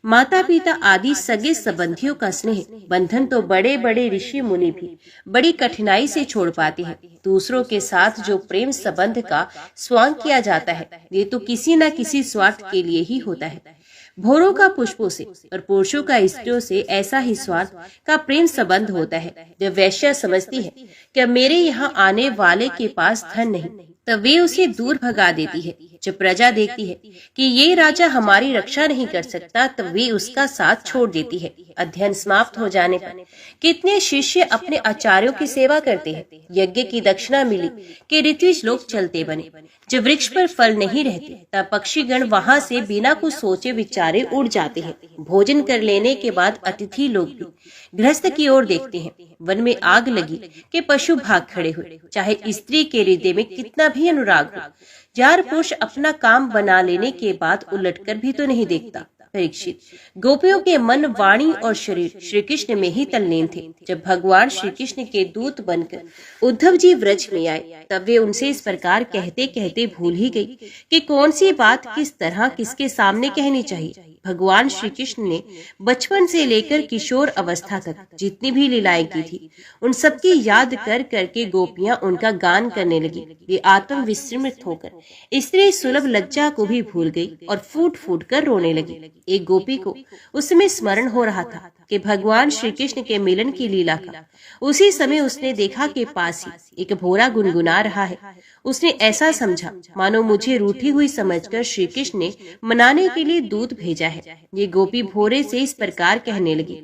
माता पिता आदि सगे संबंधियों का स्नेह बंधन तो बड़े बड़े ऋषि मुनि भी बड़ी कठिनाई से छोड़ पाते हैं। दूसरों के साथ जो प्रेम संबंध का स्वांग किया जाता है, ये तो किसी न किसी स्वार्थ के लिए ही होता है। भोरों का पुष्पों से और पुरुषों का स्त्रियों से ऐसा ही स्वार्थ का प्रेम संबंध होता है। जब वैश्या समझती है कि मेरे यहाँ आने वाले के पास धन नहीं, तब वे उसे दूर भगा देती है। जब प्रजा देखती है कि ये राजा हमारी रक्षा नहीं कर सकता, तब वे उसका साथ छोड़ देती है। अध्ययन समाप्त हो जाने पर कितने शिष्य अपने आचार्यों की सेवा करते हैं। यज्ञ की दक्षिणा मिली कि ऋत्विज लोग चलते बने। जब वृक्ष पर फल नहीं रहते, तब पक्षीगण वहाँ से बिना कुछ सोचे विचारे उड़ जाते हैं। भोजन कर लेने के बाद अतिथि लोग भी गृहस्थ की ओर देखते हैं। वन में आग लगी कि पशु भाग खड़े हुए, चाहे स्त्री के हृदय में कितना भी अनुराग हो। यार पुरुष अपना काम बना लेने के बाद उलटकर भी तो नहीं देखता। परीक्षित, गोपियों के मन, वाणी और शरीर श्री कृष्ण में ही तल्लीन थे। जब भगवान श्री कृष्ण के दूत बनकर उद्धव जी व्रज में आए, तब वे उनसे इस प्रकार कहते कहते भूल ही गई कि कौन सी बात किस तरह किसके सामने कहनी चाहिए। भगवान श्री कृष्ण ने बचपन से लेकर किशोर अवस्था तक जितनी भी लीलाएं की थी, उन सबकी याद कर करके गोपियां उनका गान करने लगी। वे आत्म विस्मृत होकर स्त्री सुलभ लज्जा को भी भूल गई और फूट फूट कर रोने लगी। एक गोपी को उस समय स्मरण हो रहा था कि भगवान श्री कृष्ण के मिलन की लीला का। उसी समय उसने देखा कि पास ही एक भोरा गुनगुना रहा है। उसने ऐसा समझा मानो मुझे रूठी हुई समझकर श्री कृष्ण ने मनाने के लिए दूत भेजा है। ये गोपी भोरे से इस प्रकार कहने लगी,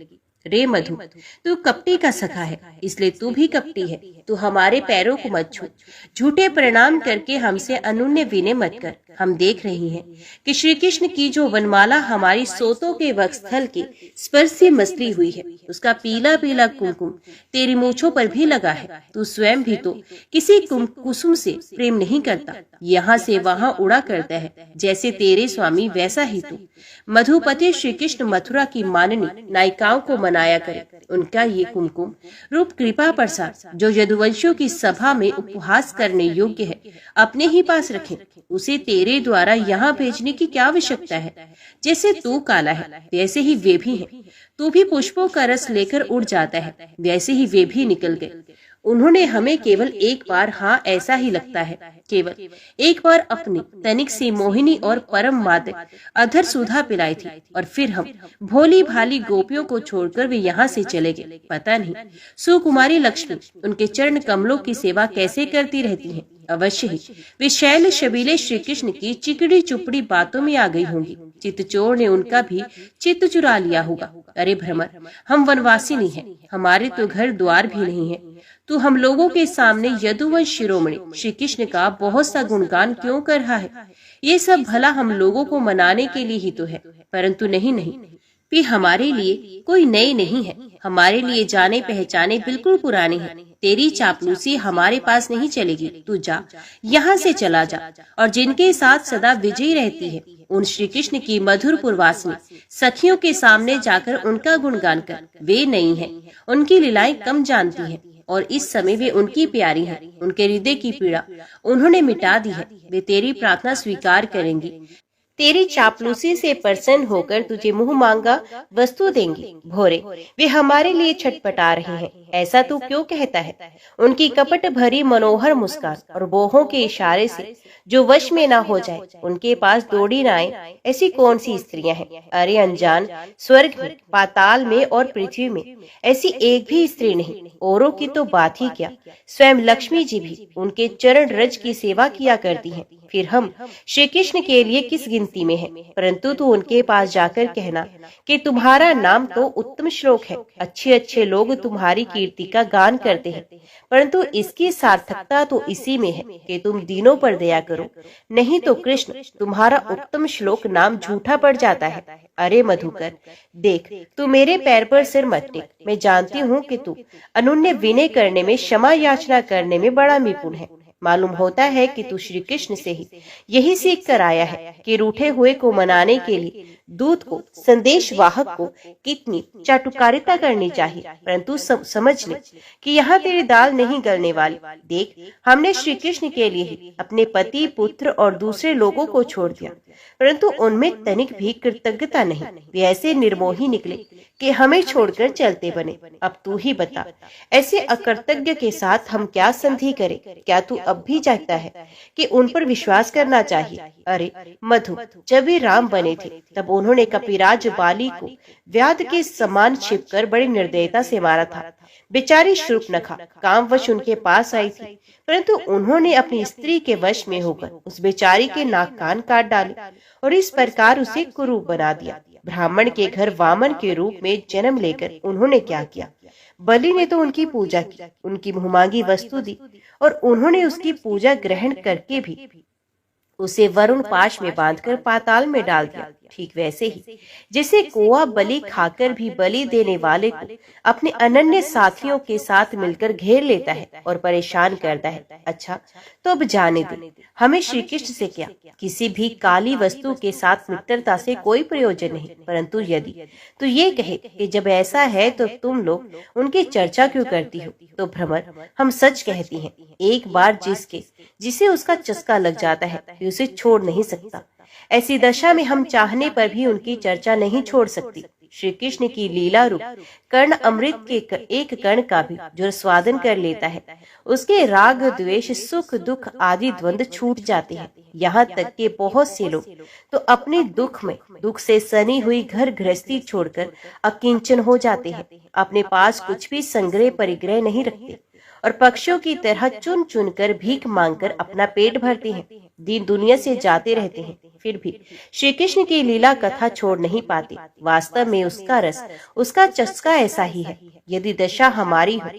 रे मधु, तू कपटी का सखा है, इसलिए तू भी कपटी है। तू हमारे पैरों को मत छू, झूठे प्रणाम करके हमसे अनुन्य विनय मत कर। हम देख रही हैं कि श्री कृष्ण की जो वनमाला हमारी सोतों के वक्षस्थल के स्पर्श से मसली हुई है, उसका पीला पीला कुमकुम तेरी मूछों पर भी लगा है। तू स्वयं भी तो किसी कुसुम से प्रेम नहीं करता, यहाँ से वहाँ उड़ा करता है। जैसे तेरे स्वामी वैसा ही तू। मधुपति श्री कृष्ण मथुरा की माननी नायिकाओं को मनाया करे। उनका ये कुमकुम रूप कृपा प्रसाद जो यदुवंशियों की सभा में उपहास करने योग्य है, अपने ही पास रखें। उसे तेरे द्वारा यहाँ भेजने की क्या आवश्यकता है? जैसे तू काला है, वैसे ही वे भी हैं। तू भी पुष्पों का रस लेकर उड़ जाता है, वैसे ही वे भी निकल गए। उन्होंने हमें केवल एक बार, हाँ ऐसा ही लगता है, केवल एक बार अपनी तनिक सी मोहिनी और परम मादक अधर सुधा पिलाई थी, और फिर हम भोली भाली गोपियों को छोड़कर वे यहाँ से चले गए। पता नहीं सुकुमारी लक्ष्मी उनके चरण कमलों की सेवा कैसे करती रहती हैं। अवश्य ही वे शैल शबीले श्री कृष्ण की चिकड़ी चुपड़ी बातों में आ गई होंगी। चित्तचोर ने उनका भी चित्त चुरा लिया होगा। अरे भ्रमर, हम वनवासी नहीं हैं, हमारे तो घर द्वार भी नहीं है। तू हम लोगों के सामने यदुवंश शिरोमणि श्री कृष्ण का बहुत सा गुणगान क्यों कर रहा है? ये सब भला हम लोगों को मनाने के लिए ही तो है, परंतु नहीं, वे हमारे लिए कोई नए नहीं है, हमारे लिए जाने पहचाने बिल्कुल पुराने हैं। तेरी चापलूसी हमारे पास नहीं चलेगी। तू जा, यहाँ से चला जा, और जिनके साथ सदा विजयी रहती है उन श्री कृष्ण की मधुर पूर्वासिनी सखियों के सामने जाकर उनका गुणगान कर। वे नहीं है, उनकी लीलाएं कम जानती है, और इस समय वे उनकी प्यारी हैं। उनके हृदय की पीड़ा उन्होंने मिटा दी है। वे तेरी प्रार्थना स्वीकार करेंगी, तेरी चापलूसी से प्रसन्न होकर तुझे मुंह मांगा वस्तु देंगी। भोरे, वे हमारे लिए छटपटा रहे हैं, ऐसा तू क्यों कहता है? उनकी कपट भरी मनोहर मुस्कान और बोहों के इशारे से जो वश में ना हो जाए, उनके पास दौड़ी ना आए, ऐसी कौन सी स्त्रियां हैं? अरे अनजान, स्वर्ग में, पाताल में और पृथ्वी में ऐसी एक भी स्त्री नहीं। औरों की तो बात ही क्या, स्वयं लक्ष्मी जी भी उनके चरण रज की सेवा किया करती हैं। फिर हम श्री कृष्ण के लिए किस गिनती में हैं? परंतु तू उनके पास जाकर कहना कि तुम्हारा नाम तो उत्तम श्लोक है, अच्छे अच्छे लोग तुम्हारी कीर्ति का गान करते हैं, परंतु इसकी सार्थकता तो इसी में है कि तुम दीनों पर दया करो, नहीं तो कृष्ण तुम्हारा उत्तम श्लोक नाम झूठा पड़ जाता है। अरे मधुकर, देख, तू मेरे पैर पर सिर मत टेक। मैं जानती हूँ कि तू अनुन्य विनय करने में, क्षमा याचना करने में बड़ा निपुण है। मालूम होता है कि तू श्री कृष्ण से ही यही सीख कर आया है कि रूठे हुए को मनाने के लिए दूत को, संदेश वाहक को कितनी चाटुकारिता करनी चाहिए। परंतु समझ ले कि यहाँ तेरी दाल नहीं गलने वाली। देख, हमने श्री कृष्ण के लिए ही अपने पति, पुत्र और दूसरे लोगों को छोड़ दिया, परंतु उनमें तनिक भी कृतज्ञता नहीं। वे ऐसे निर्मोही निकले कि हमें छोड़कर चलते बने। अब तू ही बता, ऐसे अकृतज्ञ के साथ हम क्या संधि करें? क्या तू अब भी चाहता है कि उन पर विश्वास करना चाहिए? अरे मधु, जब वे राम बने थे तब उन्होंने कपिराज बाली को व्याध के समान छिपकर बड़ी निर्दयता से मारा था। बेचारी शूर्पणखा कामवश उनके पास आई थी, परंतु उन्होंने अपनी स्त्री के वश में होकर उस बेचारी के नाक कान काट डाले और इस प्रकार उसे कुरूप बना दिया। ब्राह्मण के घर वामन के रूप में जन्म लेकर उन्होंने क्या किया? बलि ने तो उनकी पूजा की, उनकी मुहमांगी वस्तु दी और उन्होंने उसकी पूजा ग्रहण करके भी उसे वरुण पाश में बांधकर पाताल में डाल दिया। ठीक वैसे ही जैसे कौआ बलि खाकर भी बलि देने वाले को अपने अनन्य साथियों के साथ मिलकर घेर लेता है और परेशान करता है। अच्छा, तो अब जाने दे, हमें श्री कृष्ण से क्या, किसी भी काली वस्तु के साथ मित्रता से कोई प्रयोजन नहीं। परंतु यदि तो ये कहे कि जब ऐसा है तो तुम लोग उनकी चर्चा क्यों करती हो, तो भ्रमर, हम सच कहती हैं, एक बार जिसे उसका चस्का लग जाता है वे उसे छोड़ नहीं सकता। ऐसी दशा में हम चाहने पर भी उनकी चर्चा नहीं छोड़ सकती। श्री कृष्ण की लीला रूप कर्ण अमृत के एक कण का भी जो स्वादन कर लेता है, उसके राग, द्वेष, सुख, दुख आदि द्वंद्व छूट जाते हैं। यहाँ तक कि बहुत से लोग तो अपने दुख से सनी हुई घर गृहस्थी छोड़कर अकिंचन हो जाते हैं, अपने पास कुछ भी संग्रह परिग्रह नहीं रखते और पक्षियों की तरह चुन चुन कर भीख मांगकर अपना पेट भरते हैं, दीन दुनिया से जाते रहते हैं, फिर भी श्री कृष्ण की लीला कथा छोड़ नहीं पाते। वास्तव में उसका रस, उसका चस्का ऐसा ही है। यदि दशा हमारी हो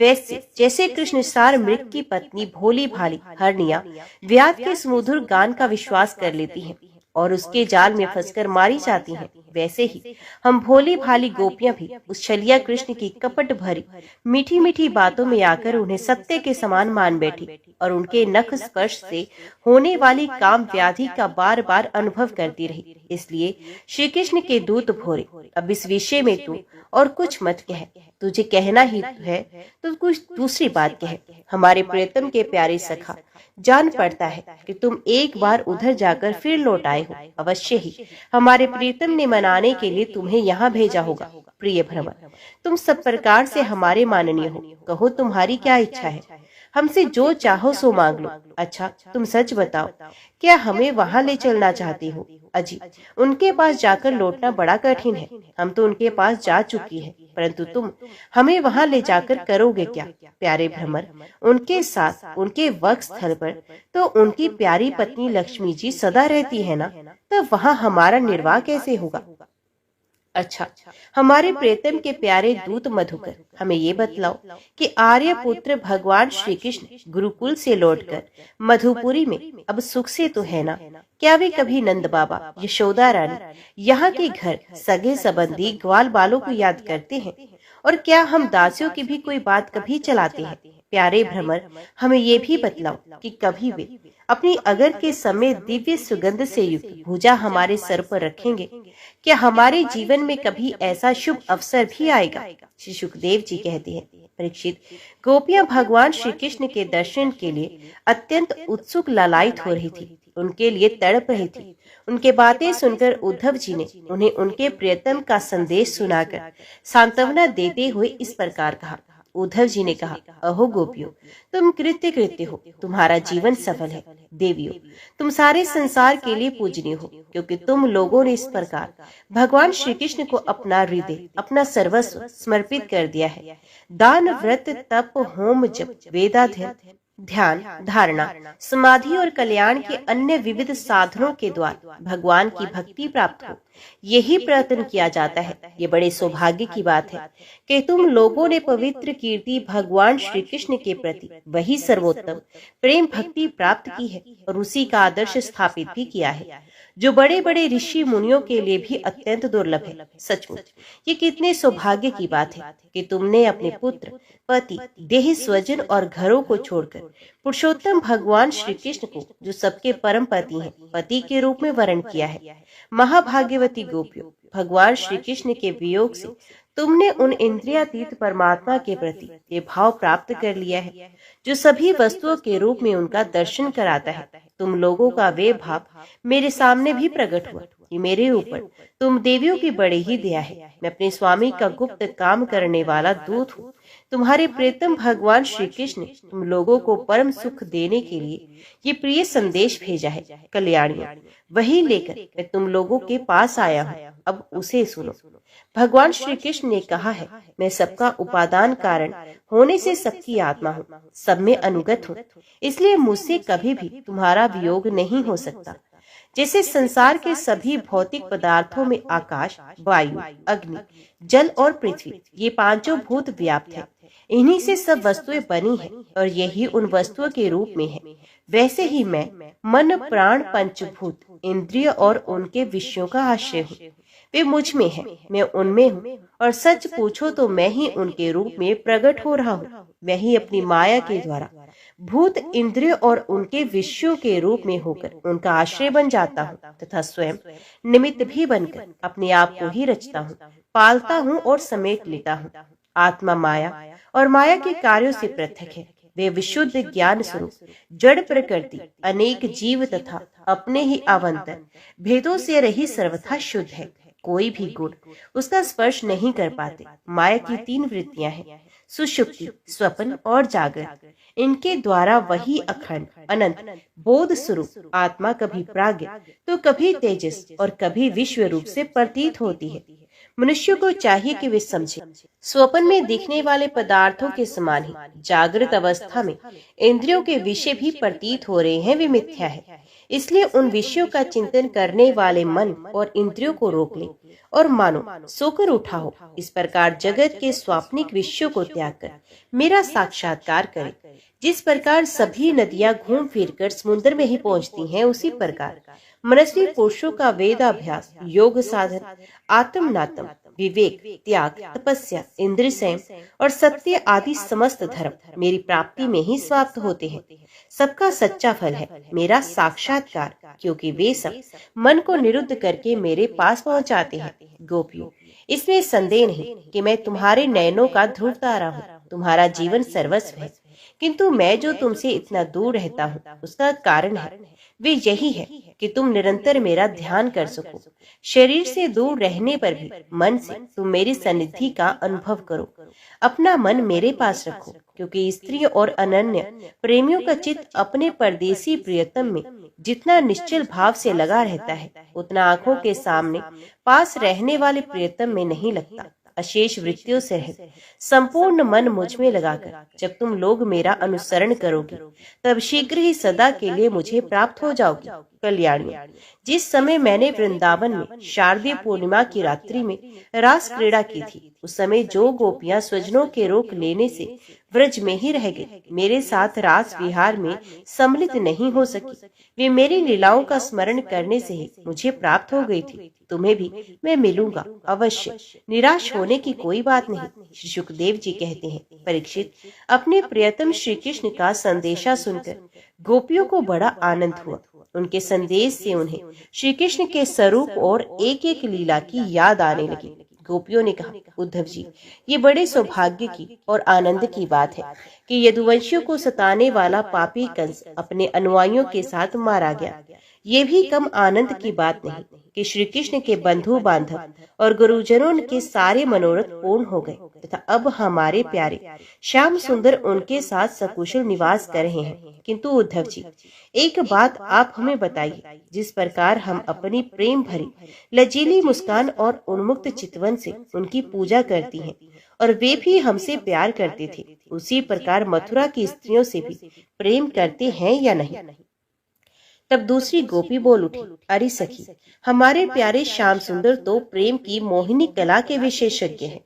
वैसे जैसे कृष्ण सार मृग की पत्नी भोली भाली हरनिया व्याध के सुमधुर गान का विश्वास कर लेती हैं और उसके जाल में फंसकर मारी जाती हैं, वैसे ही हम भोली भाली गोपियां भी उस छलिया कृष्ण की कपट भरी मीठी मीठी बातों में आकर उन्हें सत्य के समान मान बैठी और उनके नख स्पर्श से होने वाली काम व्याधि का बार बार अनुभव करती रही। इसलिए श्री कृष्ण के दूत भोरे, अब इस विषय में तू और कुछ मत कह, तुझे कहना ही है तो कुछ दूसरी बात कह। हमारे प्रियतम के प्यारे सखा, जान पड़ता है कि तुम एक बार उधर जाकर फिर लौट आए हो। अवश्य ही हमारे प्रियतम ने मनाने के लिए तुम्हें यहाँ भेजा होगा। प्रिय भ्रमर, तुम सब प्रकार से हमारे माननीय हो, कहो तुम्हारी क्या इच्छा है, हमसे जो चाहो सो मांग लो। अच्छा, तुम सच बताओ, क्या हमें वहाँ ले चलना चाहती हो? अजी, उनके पास जाकर लौटना बड़ा कठिन है, हम तो उनके पास जा चुकी है, परंतु तुम हमें वहाँ ले जाकर करोगे क्या? प्यारे भ्रमर, उनके साथ उनके वक्ष स्थल पर तो उनकी प्यारी पत्नी लक्ष्मी जी सदा रहती है ना, तब वहाँ हमारा निर्वाह कैसे होगा? अच्छा, हमारे प्रियतम के प्यारे दूत मधुकर, हमें ये बतलाओ कि आर्य पुत्र भगवान श्री कृष्ण गुरुकुल से लौटकर मधुपुरी में अब सुख से तो है ना? क्या वे कभी नंद बाबा, यशोदा रानी, यहाँ के घर, सगे संबंधी, ग्वाल बालों को याद करते हैं? और क्या हम दासियों की भी कोई बात कभी चलाते हैं? प्यारे भ्रमर, हमें ये भी बतलाओ कि कभी वे अपनी अगर के समय दिव्य सुगंध से युक्त भुजा हमारे सर पर रखेंगे? क्या हमारे जीवन में कभी ऐसा शुभ अवसर भी आएगा? श्री सुखदेव जी कहते हैं, परीक्षित, गोपियां भगवान श्री कृष्ण के दर्शन के लिए अत्यंत उत्सुक लालायित हो रही थी, उनके लिए तड़प रही थी। उनके बातें सुनकर उद्धव जी ने उन्हें उनके प्रियतम का संदेश सुनाकर सांत्वना देते हुए इस प्रकार कहा। उद्धव जी ने कहा, अहो गोपियों, तुम कृत्य हो, तुम्हारा जीवन सफल है। देवियों, तुम सारे संसार के लिए पूजनीय हो, क्योंकि तुम लोगों ने इस प्रकार भगवान श्री कृष्ण को अपना हृदय, अपना सर्वस्व समर्पित कर दिया है। दान, व्रत, तप, होम, जप, वेदाध्ययन ध्यान, धारणा, समाधि और कल्याण के अन्य विविध साधनों के द्वारा भगवान की भक्ति प्राप्त हो, यही प्रयत्न किया जाता है। ये बड़े सौभाग्य की बात है कि तुम लोगों ने पवित्र कीर्ति भगवान श्री कृष्ण के प्रति वही सर्वोत्तम प्रेम भक्ति प्राप्त की है और उसी का आदर्श स्थापित भी किया है, जो बड़े बड़े ऋषि मुनियों के लिए भी अत्यंत दुर्लभ है। सचमुच ये कितने सौभाग्य की बात है कि तुमने अपने पुत्र, पति, देह, स्वजन और घरों को छोड़कर पुरुषोत्तम भगवान श्री कृष्ण को, जो सबके परम पति हैं, पति के रूप में वर्ण किया है। महाभाग्यवती गोपियों, भगवान श्री कृष्ण के वियोग से तुमने उन इंद्रियातीत परमात्मा के प्रति ये भाव प्राप्त कर लिया है, जो सभी वस्तुओं के रूप में उनका दर्शन कराता है। तुम लोगों का वे भाव मेरे सामने भी प्रकट हुआ कि मेरे ऊपर तुम देवियों की बड़ी ही दया है। मैं अपने स्वामी का गुप्त काम करने वाला दूत हूँ। तुम्हारे प्रियतम भगवान श्री कृष्ण ने तुम लोगों को परम सुख देने के लिए ये प्रिय संदेश भेजा है। कल्याणियों, वही लेकर मैं तुम लोगों के पास आया हूँ, अब उसे सुनो। भगवान श्री कृष्ण ने कहा है, मैं सबका उपादान कारण होने से सबकी आत्मा हूँ, सब में अनुगत हूँ, इसलिए मुझसे कभी भी तुम्हारा वियोग नहीं हो सकता। जैसे संसार के सभी भौतिक पदार्थों में आकाश, वायु, अग्नि, जल और पृथ्वी, ये पांचों भूत व्याप्त है, इन्हीं से सब वस्तुएं बनी हैं और यही उन वस्तुओं के रूप में है, वैसे ही मैं मन, प्राण, पंचभूत, इंद्रिय और उनके विषयों का आश्रय हूँ। वे मुझ में है, मैं उनमें हूँ, और सच पूछो तो मैं ही उनके रूप में प्रकट हो रहा हूँ। मैं ही अपनी माया के द्वारा भूत, इंद्रिय और उनके विषयों के रूप में होकर उनका आश्रय बन जाता हूँ तथा स्वयं निमित्त भी बनकर अपने आप को ही रचता हूँ, पालता हूँ और समेट लेता हूँ। आत्मा माया और माया के कार्यों से पृथक है। वे विशुद्ध ज्ञान स्वरूप जड़ प्रकृति, अनेक जीव तथा अपने ही आवंतन भेदों से रही सर्वथा शुद्ध है। कोई भी गुण उसका स्पर्श नहीं कर पाते। माया की तीन वृत्तियां हैं, सुषुप्ति, स्वप्न और जागरण। इनके द्वारा वही अखंड अनंत बोध स्वरूप आत्मा कभी प्राज्ञ तो कभी तेजस और कभी विश्व रूप से प्रतीत होती है। मनुष्य को चाहिए कि वे समझे, स्वप्न में दिखने वाले पदार्थों के समान ही जागृत अवस्था में इंद्रियों के विषय भी प्रतीत हो रहे हैं, वे मिथ्या है। इसलिए उन विषयों का चिंतन करने वाले मन और इंद्रियों को रोक ले और मानो सोकर उठा हो। इस प्रकार जगत के स्वाप्निक विषयों को त्याग कर मेरा साक्षात्कार करे। जिस प्रकार सभी नदियां घूम फिरकर समुद्र में ही पहुंचती हैं, उसी प्रकार मनस्वी पुरुषों का वेदाभ्यास, योग साधन, आत्मनातम, विवेक, त्याग, तपस्या, इंद्रिय संयम और सत्य आदि समस्त धर्म मेरी प्राप्ति में ही समाप्त होते हैं। सबका सच्चा फल है मेरा साक्षात्कार, क्योंकि वे सब मन को निरुद्ध करके मेरे पास पहुंचाते हैं। गोपियों, इसमें संदेह नहीं कि मैं तुम्हारे नयनों का ध्रुव तारा हूँ, तुम्हारा जीवन सर्वस्व है। किंतु मैं जो तुमसे इतना दूर रहता हूँ, उसका कारण है वे यही है कि तुम निरंतर मेरा ध्यान कर सको। शरीर से दूर रहने पर भी मन से तुम मेरी सन्निधि का अनुभव करो। अपना मन मेरे पास रखो, क्योंकि स्त्री और अनन्य प्रेमियों का चित्त अपने परदेसी प्रियतम में जितना निश्चल भाव से लगा रहता है, उतना आंखों के सामने पास रहने वाले प्रियतम में नहीं लगता। अशेष वृत्तियों से रहित संपूर्ण मन मुझ में लगाकर जब तुम लोग मेरा अनुसरण करोगे, तब शीघ्र ही सदा के लिए मुझे प्राप्त हो जाओगे। कल्याणी, जिस समय मैंने वृंदावन में शारदीय पूर्णिमा की रात्रि में रास क्रीड़ा की थी, उस समय जो गोपियां स्वजनों के रोक लेने से व्रज में ही रह गई, मेरे साथ रास विहार में सम्मिलित नहीं हो सकी, वे मेरी लीलाओं का स्मरण करने से ही मुझे प्राप्त हो गई थी। तुम्हें भी मैं मिलूंगा अवश्य, निराश होने की कोई बात नहीं। श्री सुखदेव जी कहते हैं, परीक्षित, अपने प्रियतम श्री कृष्ण का संदेशा सुनकर गोपियों को बड़ा आनंद हुआ। उनके संदेश से उन्हें श्री कृष्ण के स्वरूप और एक एक लीला की याद आने लगी। गोपियों ने कहा, उद्धव जी, ये बड़े सौभाग्य की और आनंद की बात है कि यदुवंशियों को सताने वाला पापी कंस अपने अनुयायियों के साथ मारा गया। ये भी कम आनंद की बात नहीं कि श्री कृष्ण के बंधु बांधव और गुरुजनों के सारे मनोरथ पूर्ण हो गए तथा अब हमारे प्यारे श्याम सुंदर उनके साथ सकुशल निवास कर रहे हैं। किंतु उद्धव जी, एक बात आप हमें बताइए, जिस प्रकार हम अपनी प्रेम भरी लजीली मुस्कान और उन्मुक्त चितवन से उनकी पूजा करती हैं और वे भी हमसे प्यार करते थे, उसी प्रकार मथुरा की स्त्रियों से भी प्रेम करते हैं या नहीं। तब दूसरी गोपी बोल उठी, अरे सखी, हमारे प्यारे श्याम सुंदर तो प्रेम की मोहिनी कला के विशेषज्ञ हैं।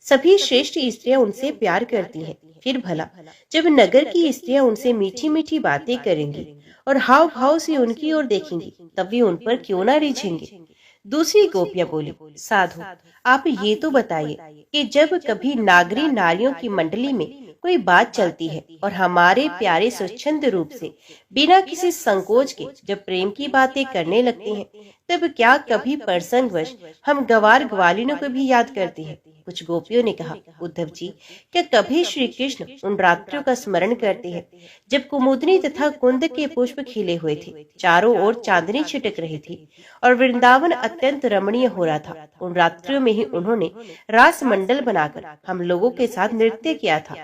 सभी श्रेष्ठ स्त्रियां उनसे प्यार करती हैं। फिर भला जब नगर की स्त्रियां उनसे मीठी मीठी बातें करेंगी और हाव भाव से उनकी ओर देखेंगी, तब वे उन पर क्यों ना रिझेंगे। दूसरी गोपियां बोली, साधु, आप ये तो बताइए कि जब कभी नागरी नारियों की मंडली में कोई बात चलती है और हमारे प्यारे स्वच्छंद रूप से बिना किसी संकोच के जब प्रेम की बातें करने लगते हैं, तब क्या कभी प्रसंगवश हम गवार ग्वालिनों को भी याद करते हैं। कुछ गोपियों ने कहा, उद्धव जी, क्या कभी श्री कृष्ण उन रात्रियों का स्मरण करते हैं जब कुमुदनी तथा कुंद के पुष्प खिले हुए थे, चारों ओर चांदनी छिटक रही थी और वृंदावन अत्यंत रमणीय हो रहा था। उन रात्रियों में ही उन्होंने रास मंडल बनाकर हम लोगों के साथ नृत्य किया था।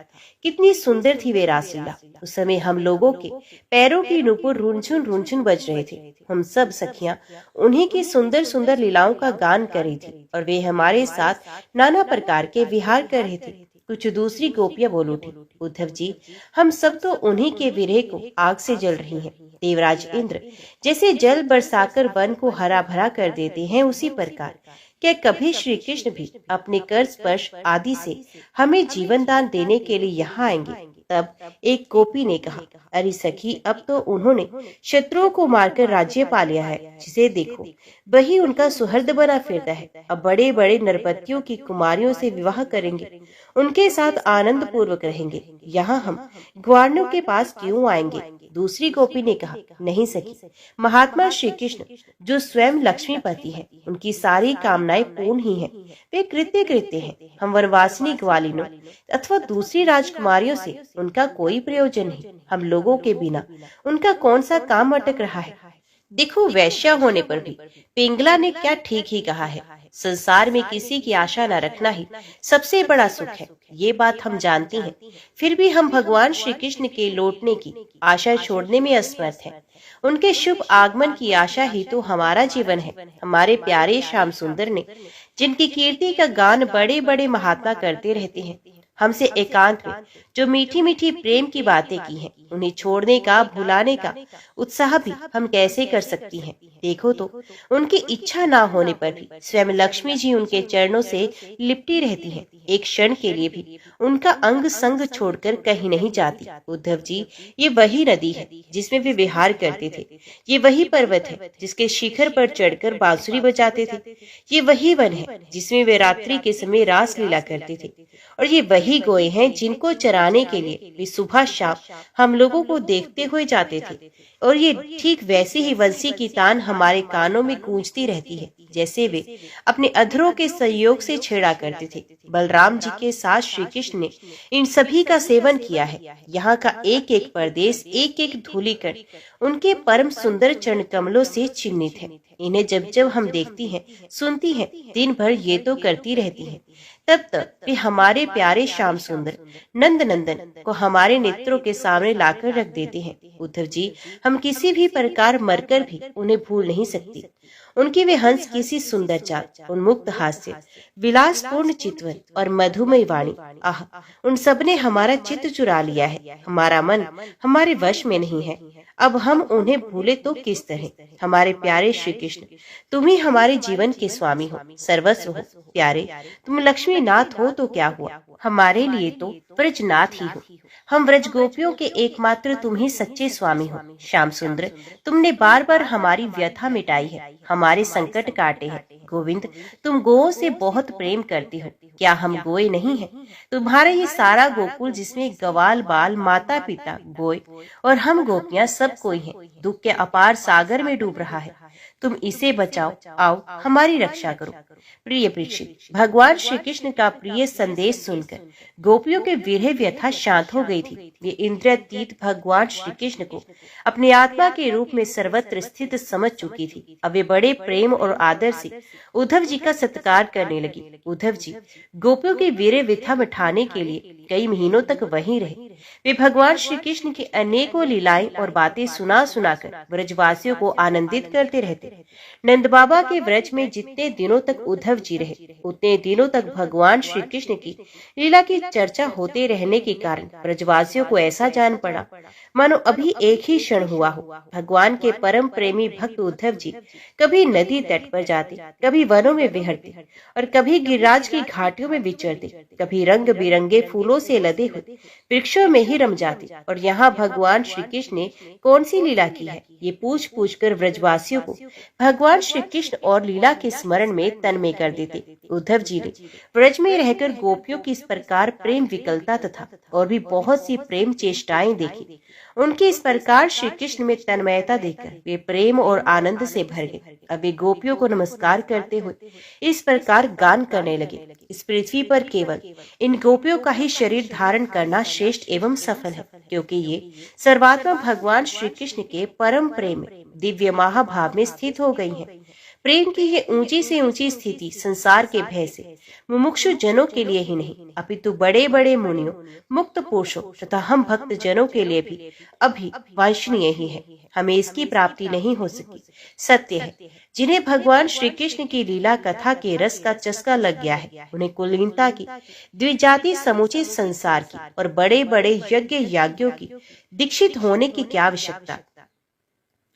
कितनी सुंदर थी वे रासलीला। उस समय हम लोगों के पैरों की नूपुर रुनझुन रुनझुन बज रहे थे। हम सब सखियां उन्हीं की सुंदर सुंदर लीलाओं का गान कर रही थी और वे हमारे साथ नाना प्रकार के विहार कर रहे थे। कुछ दूसरी गोपियां बोल उठी, उद्धव जी, हम सब तो उन्हीं के विरह को आग से जल रही हैं। देवराज इंद्र जैसे जल बरसाकर वन को हरा भरा कर देते हैं, उसी प्रकार क्या कभी श्री कृष्ण भी अपने कर स्पर्श आदि से हमें जीवन दान देने के लिए यहाँ आएंगे। तब एक गोपी ने कहा, अरे सखी, अब तो उन्होंने शत्रुओं को मारकर राज्य पा लिया है, जिसे देखो वही उनका सुहृद बना फिरता है। अब बड़े बड़े नरपतियों की कुमारियों से विवाह करेंगे, उनके साथ आनंद पूर्वक रहेंगे। यहाँ हम ग्वारनों के पास क्यों आएंगे। दूसरी गोपी ने कहा, नहीं सखी, महात्मा श्री कृष्ण जो स्वयं लक्ष्मीपति है, उनकी सारी कामनाएं पूर्ण ही हैं। वे कृत्य कृत्य हैं। हम वनवासिनी ग्वालिनों अथवा दूसरी राजकुमारियों से उनका कोई प्रयोजन नहीं। हम लोगों के बिना उनका कौन सा काम अटक रहा है। देखो, वैश्या होने पर भी पिंगला ने क्या ठीक ही कहा है, संसार में किसी की आशा न रखना ही सबसे बड़ा सुख है। ये बात हम जानते हैं, फिर भी हम भगवान श्री कृष्ण के लौटने की आशा छोड़ने में असमर्थ हैं। उनके शुभ आगमन की आशा ही तो हमारा जीवन है। हमारे प्यारे श्याम सुंदर ने, जिनकी कीर्ति का गान बड़े बड़े महात्मा करते रहते हैं, हमसे एकांत में जो मीठी मीठी प्रेम की बातें की हैं, उन्हें छोड़ने का, भुलाने का उत्साह भी हम कैसे कर सकती हैं। देखो तो, उनकी इच्छा ना होने पर भी स्वयं लक्ष्मी जी उनके चरणों से लिपटी रहती हैं। एक क्षण के लिए भी उनका अंग संग छोड़कर कहीं नहीं जाती। उद्धव जी, ये वही नदी है जिसमें वे विहार करते थे। ये वही पर्वत है जिसके शिखर पर चढ़कर बांसुरी बजाते थे। ये वही वन है जिसमें वे रात्रि के समय रास लीला करते थे। और ये वही गोए हैं जिनको चराने के लिए वे सुबह शाम हम लोगों को देखते हुए जाते थे। और ये ठीक वैसी ही वंशी की तान हमारे कानों में गूंजती रहती है, जैसे वे अपने अधरों के संयोग से छेड़ा करते थे। बलराम जी के साथ श्री कृष्ण ने इन सभी का सेवन किया है। यहाँ का एक एक प्रदेश, एक एक धूलिकण उनके परम सुंदर चरण कमलों से चिन्हित है। इन्हें जब जब हम देखती हैं, सुनती हैं, दिन भर ये तो करती रहती हैं। तब तक वे हमारे प्यारे श्याम सुंदर नंद नंदन को हमारे नेत्रों के सामने लाकर रख देते हैं। उद्धव जी, हम किसी भी प्रकार मरकर भी उन्हें भूल नहीं सकती। उनकी वे हंस किसी सुंदर चाल, उन्मुक्त हास्य, विलासपूर्ण चितवन और मधुमय वाणी, आह, उन सब ने हमारा चित्त चुरा लिया है। हमारा मन हमारे वश में नहीं है। अब हम उन्हें भूले तो किस तरह। हमारे प्यारे श्री कृष्ण, तुम ही हमारे जीवन के स्वामी हो, सर्वस्व हो। प्यारे, तुम लक्ष्मी नाथ हो तो क्या हुआ, हमारे लिए तो ब्रजनाथ ही हो। हम व्रज गोपियों के एकमात्र तुम ही सच्चे स्वामी हो। श्याम सुंदर, तुमने बार बार हमारी व्यथा मिटाई है, हमारे संकट काटे हैं। गोविंद, तुम गोओं से बहुत प्रेम करती हो, क्या हम गोए नहीं हैं? तुम्हारा ये सारा गोकुल जिसमें गवाल बाल, माता पिता, गोए और हम गोपियां सब कोई हैं, दुख के अपार सागर में डूब रहा है। तुम इसे बचाओ, आओ हमारी रक्षा करो। प्रिय परीक्षित, भगवान श्री कृष्ण का प्रिय संदेश सुनकर गोपियों के विरह व्यथा शांत हो गई थी। वे इंद्रियातीत भगवान श्री कृष्ण को अपनी आत्मा के रूप में सर्वत्र स्थित समझ चुकी थी। अब वे बड़े प्रेम और आदर से उद्धव जी का सत्कार करने लगी। उद्धव जी गोपियों के विरह व्यथा मिटाने के लिए कई महीनों तक वहीं रहे। वे भगवान श्री कृष्ण की अनेकों लीलाएं और बातें सुना सुनाकर ब्रजवासियों को आनंदित करते रहते। नंद बाबा के व्रज में जितने दिनों तक उद्धव जी रहे, उतने दिनों तक भगवान श्री कृष्ण की लीला की चर्चा होते रहने के कारण ब्रजवासियों को ऐसा जान पड़ा मानो अभी एक ही क्षण हुआ हो। भगवान के परम प्रेमी भक्त उद्धव जी कभी नदी तट पर जाते, कभी वनों में विहरते और कभी गिरिराज की घाटियों में विचरते, कभी रंग बिरंगे फूलों से लदे हुए वृक्षों में ही रम जाते और यहाँ भगवान श्री कृष्ण ने कौन सी लीला की है ये पूछ पूछ कर ब्रजवासियों को भगवान श्री कृष्ण और लीला के स्मरण में तन्मय कर देते। उद्धव जी ने व्रज में रहकर गोपियों की इस प्रकार प्रेम विकलता तथा और भी बहुत सी प्रेम चेष्टाएं देखी। उनकी इस प्रकार श्री कृष्ण में तन्मयता देखकर वे प्रेम और आनंद से भर गए। अब वे गोपियों को नमस्कार करते हुए इस प्रकार गान करने लगे, इस पृथ्वी पर केवल इन गोपियों का ही शरीर धारण करना श्रेष्ठ एवं सफल है, क्योंकि ये सर्वात्मा भगवान श्री कृष्ण के परम प्रेम में दिव्य महाभाव में स्थित हो गई हैं। प्रेम की ये ऊंची से ऊंची स्थिति संसार के भय से मुमुक्षु जनों के लिए ही नहीं अपितु बड़े बड़े मुनियों, मुक्त पुरुषों तथा हम भक्त जनों के लिए भी अभी वांछनीय ही है। हमें इसकी प्राप्ति नहीं हो सकी। सत्य है, जिन्हें भगवान श्री कृष्ण की लीला कथा के रस का चस्का लग गया है, उन्हें कुलीनता की, द्विजाति समूचे संसार की और बड़े बड़े यज्ञ याज्ञों की दीक्षित होने की क्या आवश्यकता।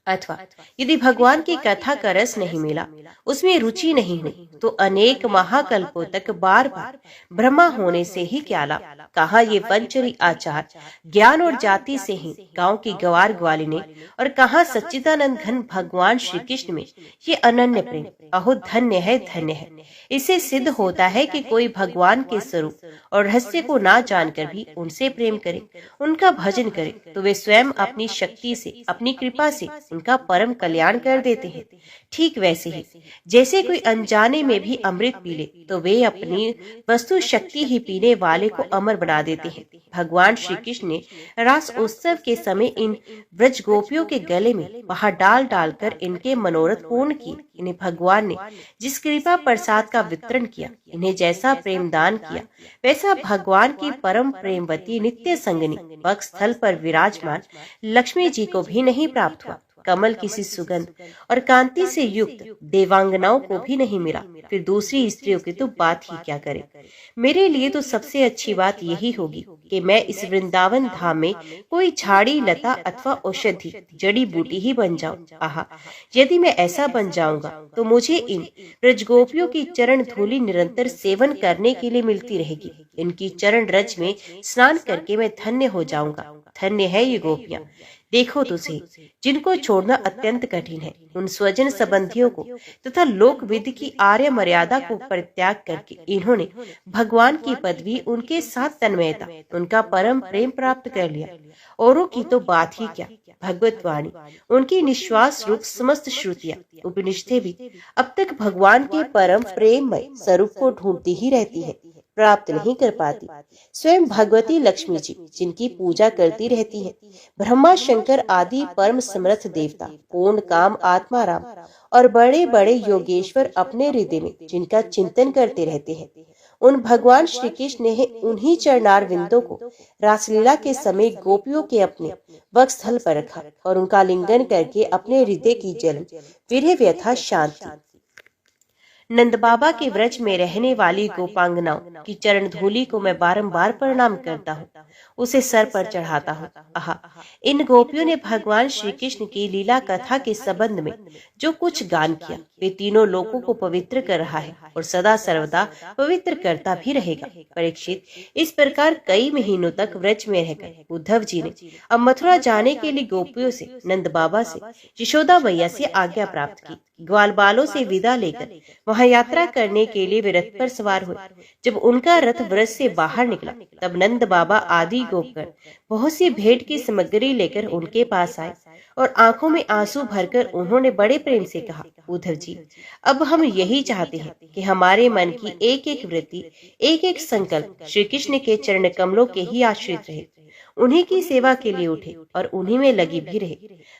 अथवा यदि भगवान की कथा का रस नहीं मिला, उसमें रुचि नहीं हुई, तो अनेक महाकल्पों तक बार बार ब्रह्मा होने से ही क्या लाभ। कहा ये वंचरी आचार ज्ञान और जाति से ही गांव की गवार ग्वालिने और कहा सच्चिदानंद घन भगवान श्री कृष्ण में ये अनन्य प्रेम। अहो धन्य है, धन्य है। इससे सिद्ध होता है कि कोई भगवान के स्वरूप और रहस्य को ना जानकर भी उनसे प्रेम करे, उनका भजन करे, तो वे स्वयं अपनी शक्ति से, अपनी कृपा से उनका परम कल्याण कर देते हैं। ठीक वैसे ही जैसे कोई अनजाने में भी अमृत पी ले, तो वे अपनी वस्तु शक्ति ही पीने वाले को अमर बना देते हैं। भगवान श्री कृष्ण ने रास उत्सव के समय इन ब्रज गोपियों के गले में बाहर डाल डालकर इनके मनोरथ पूर्ण किए। इन्हें भगवान ने जिस कृपा प्रसाद का वितरण किया, इन्हें जैसा प्रेम दान किया, वैसा भगवान की परम प्रेमवती नित्य संगनी वक्षस्थल पर विराजमान लक्ष्मी जी को भी नहीं प्राप्त हुआ। कमल की सी सुगंध और कांति से युक्त देवांगनाओं को भी नहीं मिला, फिर दूसरी स्त्रियों की तो बात ही क्या करें। मेरे लिए तो सबसे अच्छी बात यही होगी कि मैं इस वृंदावन धाम में कोई झाड़ी लता अथवा औषधि जड़ी बूटी ही बन जाऊं। आहा, यदि मैं ऐसा बन जाऊंगा तो मुझे इन ब्रजगोपियों की चरण धूलि निरंतर सेवन करने के लिए मिलती रहेगी। इनकी चरण रज में स्नान करके मैं धन्य हो जाऊंगा। धन्य है ये गोपियां। देखो तो सही, जिनको छोड़ना अत्यंत कठिन है, उन स्वजन संबंधियों को तथा लोक विधि की आर्य मर्यादा को परित्याग करके इन्होंने भगवान की पदवी, उनके साथ तन्मयता, उनका परम प्रेम प्राप्त कर लिया। औरों की तो बात ही क्या, भगवत वाणी, उनकी निश्वास रूप समस्त श्रुतियां, उपनिषदें भी अब तक भगवान के परम प्रेममय स्वरूप को ढूंढती ही रहती है, प्राप्त नहीं कर पाती। स्वयं भगवती लक्ष्मी जी जिनकी पूजा करती रहती है, ब्रह्मा शंकर आदि परम समर्थ देवता, पूर्ण काम आत्मा राम और बड़े बड़े योगेश्वर अपने हृदय में जिनका चिंतन करते रहते हैं, उन भगवान श्री कृष्ण ने उन्हीं चरणार विंदों को रासलीला के समय गोपियों के अपने वक्षस्थल पर रखा और उनका लिंगन करके अपने हृदय की जलन, विरह, व्यथा, शांति। नंद बाबा के व्रज में रहने वाली गोपांगनाओं की चरण धूलि को मैं बारंबार प्रणाम करता हूँ, उसे सर पर चढ़ाता हूँ। आहा, इन गोपियों ने भगवान श्री कृष्ण की लीला कथा के संबंध में जो कुछ गान किया, वे तीनों लोगों को पवित्र कर रहा है और सदा सर्वदा पवित्र करता भी रहेगा। परीक्षित, इस प्रकार कई महीनों तक व्रज में रहकर उद्धव जी ने अब मथुरा जाने के लिए गोपियों से, नंद बाबा से, यशोदा मैया से आज्ञा प्राप्त की। ग्वाल बालों से विदा लेकर वहां यात्रा करने के लिए वे रथ पर सवार हुए। जब उनका रथ व्रज से बाहर निकला, तब नंद बाबा आदि गोपगण बहुत सी भेंट की सामग्री लेकर उनके पास आए और आंखों में आंसू भरकर उन्होंने बड़े प्रेम से कहा, उद्धव जी, अब हम यही चाहते हैं कि हमारे मन की एक एक वृत्ति, एक एक संकल्प श्री कृष्ण के चरण कमलों के ही आश्रित रहे, उन्हीं की सेवा के लिए उठे और उन्हीं में लगी भी रहे।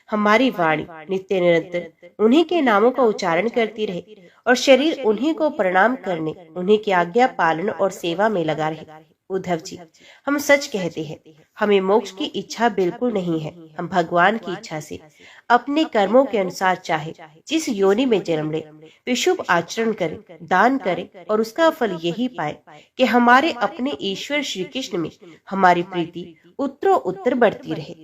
हमारी वाणी नित्य निरंतर उन्हीं के नामों का उच्चारण करती रहे और शरीर उन्हीं को प्रणाम करने, उन्हीं की आज्ञा पालन और सेवा में लगा रहे। उद्धव जी, हम सच कहते हैं, हमें मोक्ष की इच्छा बिल्कुल नहीं है। हम भगवान की इच्छा से अपने कर्मों के अनुसार चाहे जिस योनि में जन्म ले वे शुभ आचरण करें, दान करें और उसका फल यही पाए कि हमारे अपने ईश्वर श्री कृष्ण में हमारी प्रीति उत्तरों उत्तर बढ़ती रहे।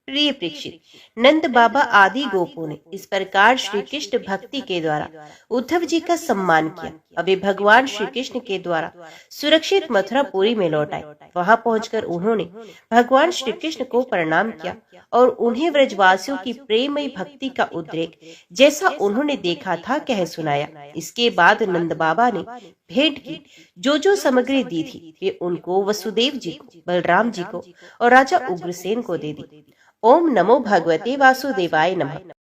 प्रिय परीक्षित, नंद बाबा आदि गोपों ने इस प्रकार श्री कृष्ण भक्ति के द्वारा उद्धव जी का सम्मान किया। अब वे भगवान श्री कृष्ण के द्वारा सुरक्षित मथुरापुरी में लौट आए। वहां पहुंचकर उन्होंने भगवान श्री कृष्ण को प्रणाम किया और उन्हें व्रजवासियों की प्रेममयी भक्ति का उद्रेक जैसा उन्होंने देखा था कह सुनाया। इसके बाद नंद बाबा ने भेंट की जो सामग्री दी थी वे उनको वसुदेव जी को, बलराम जी को और राजा उग्रसेन को दे दी। ओम नमो भगवते वासुदेवाय नमः।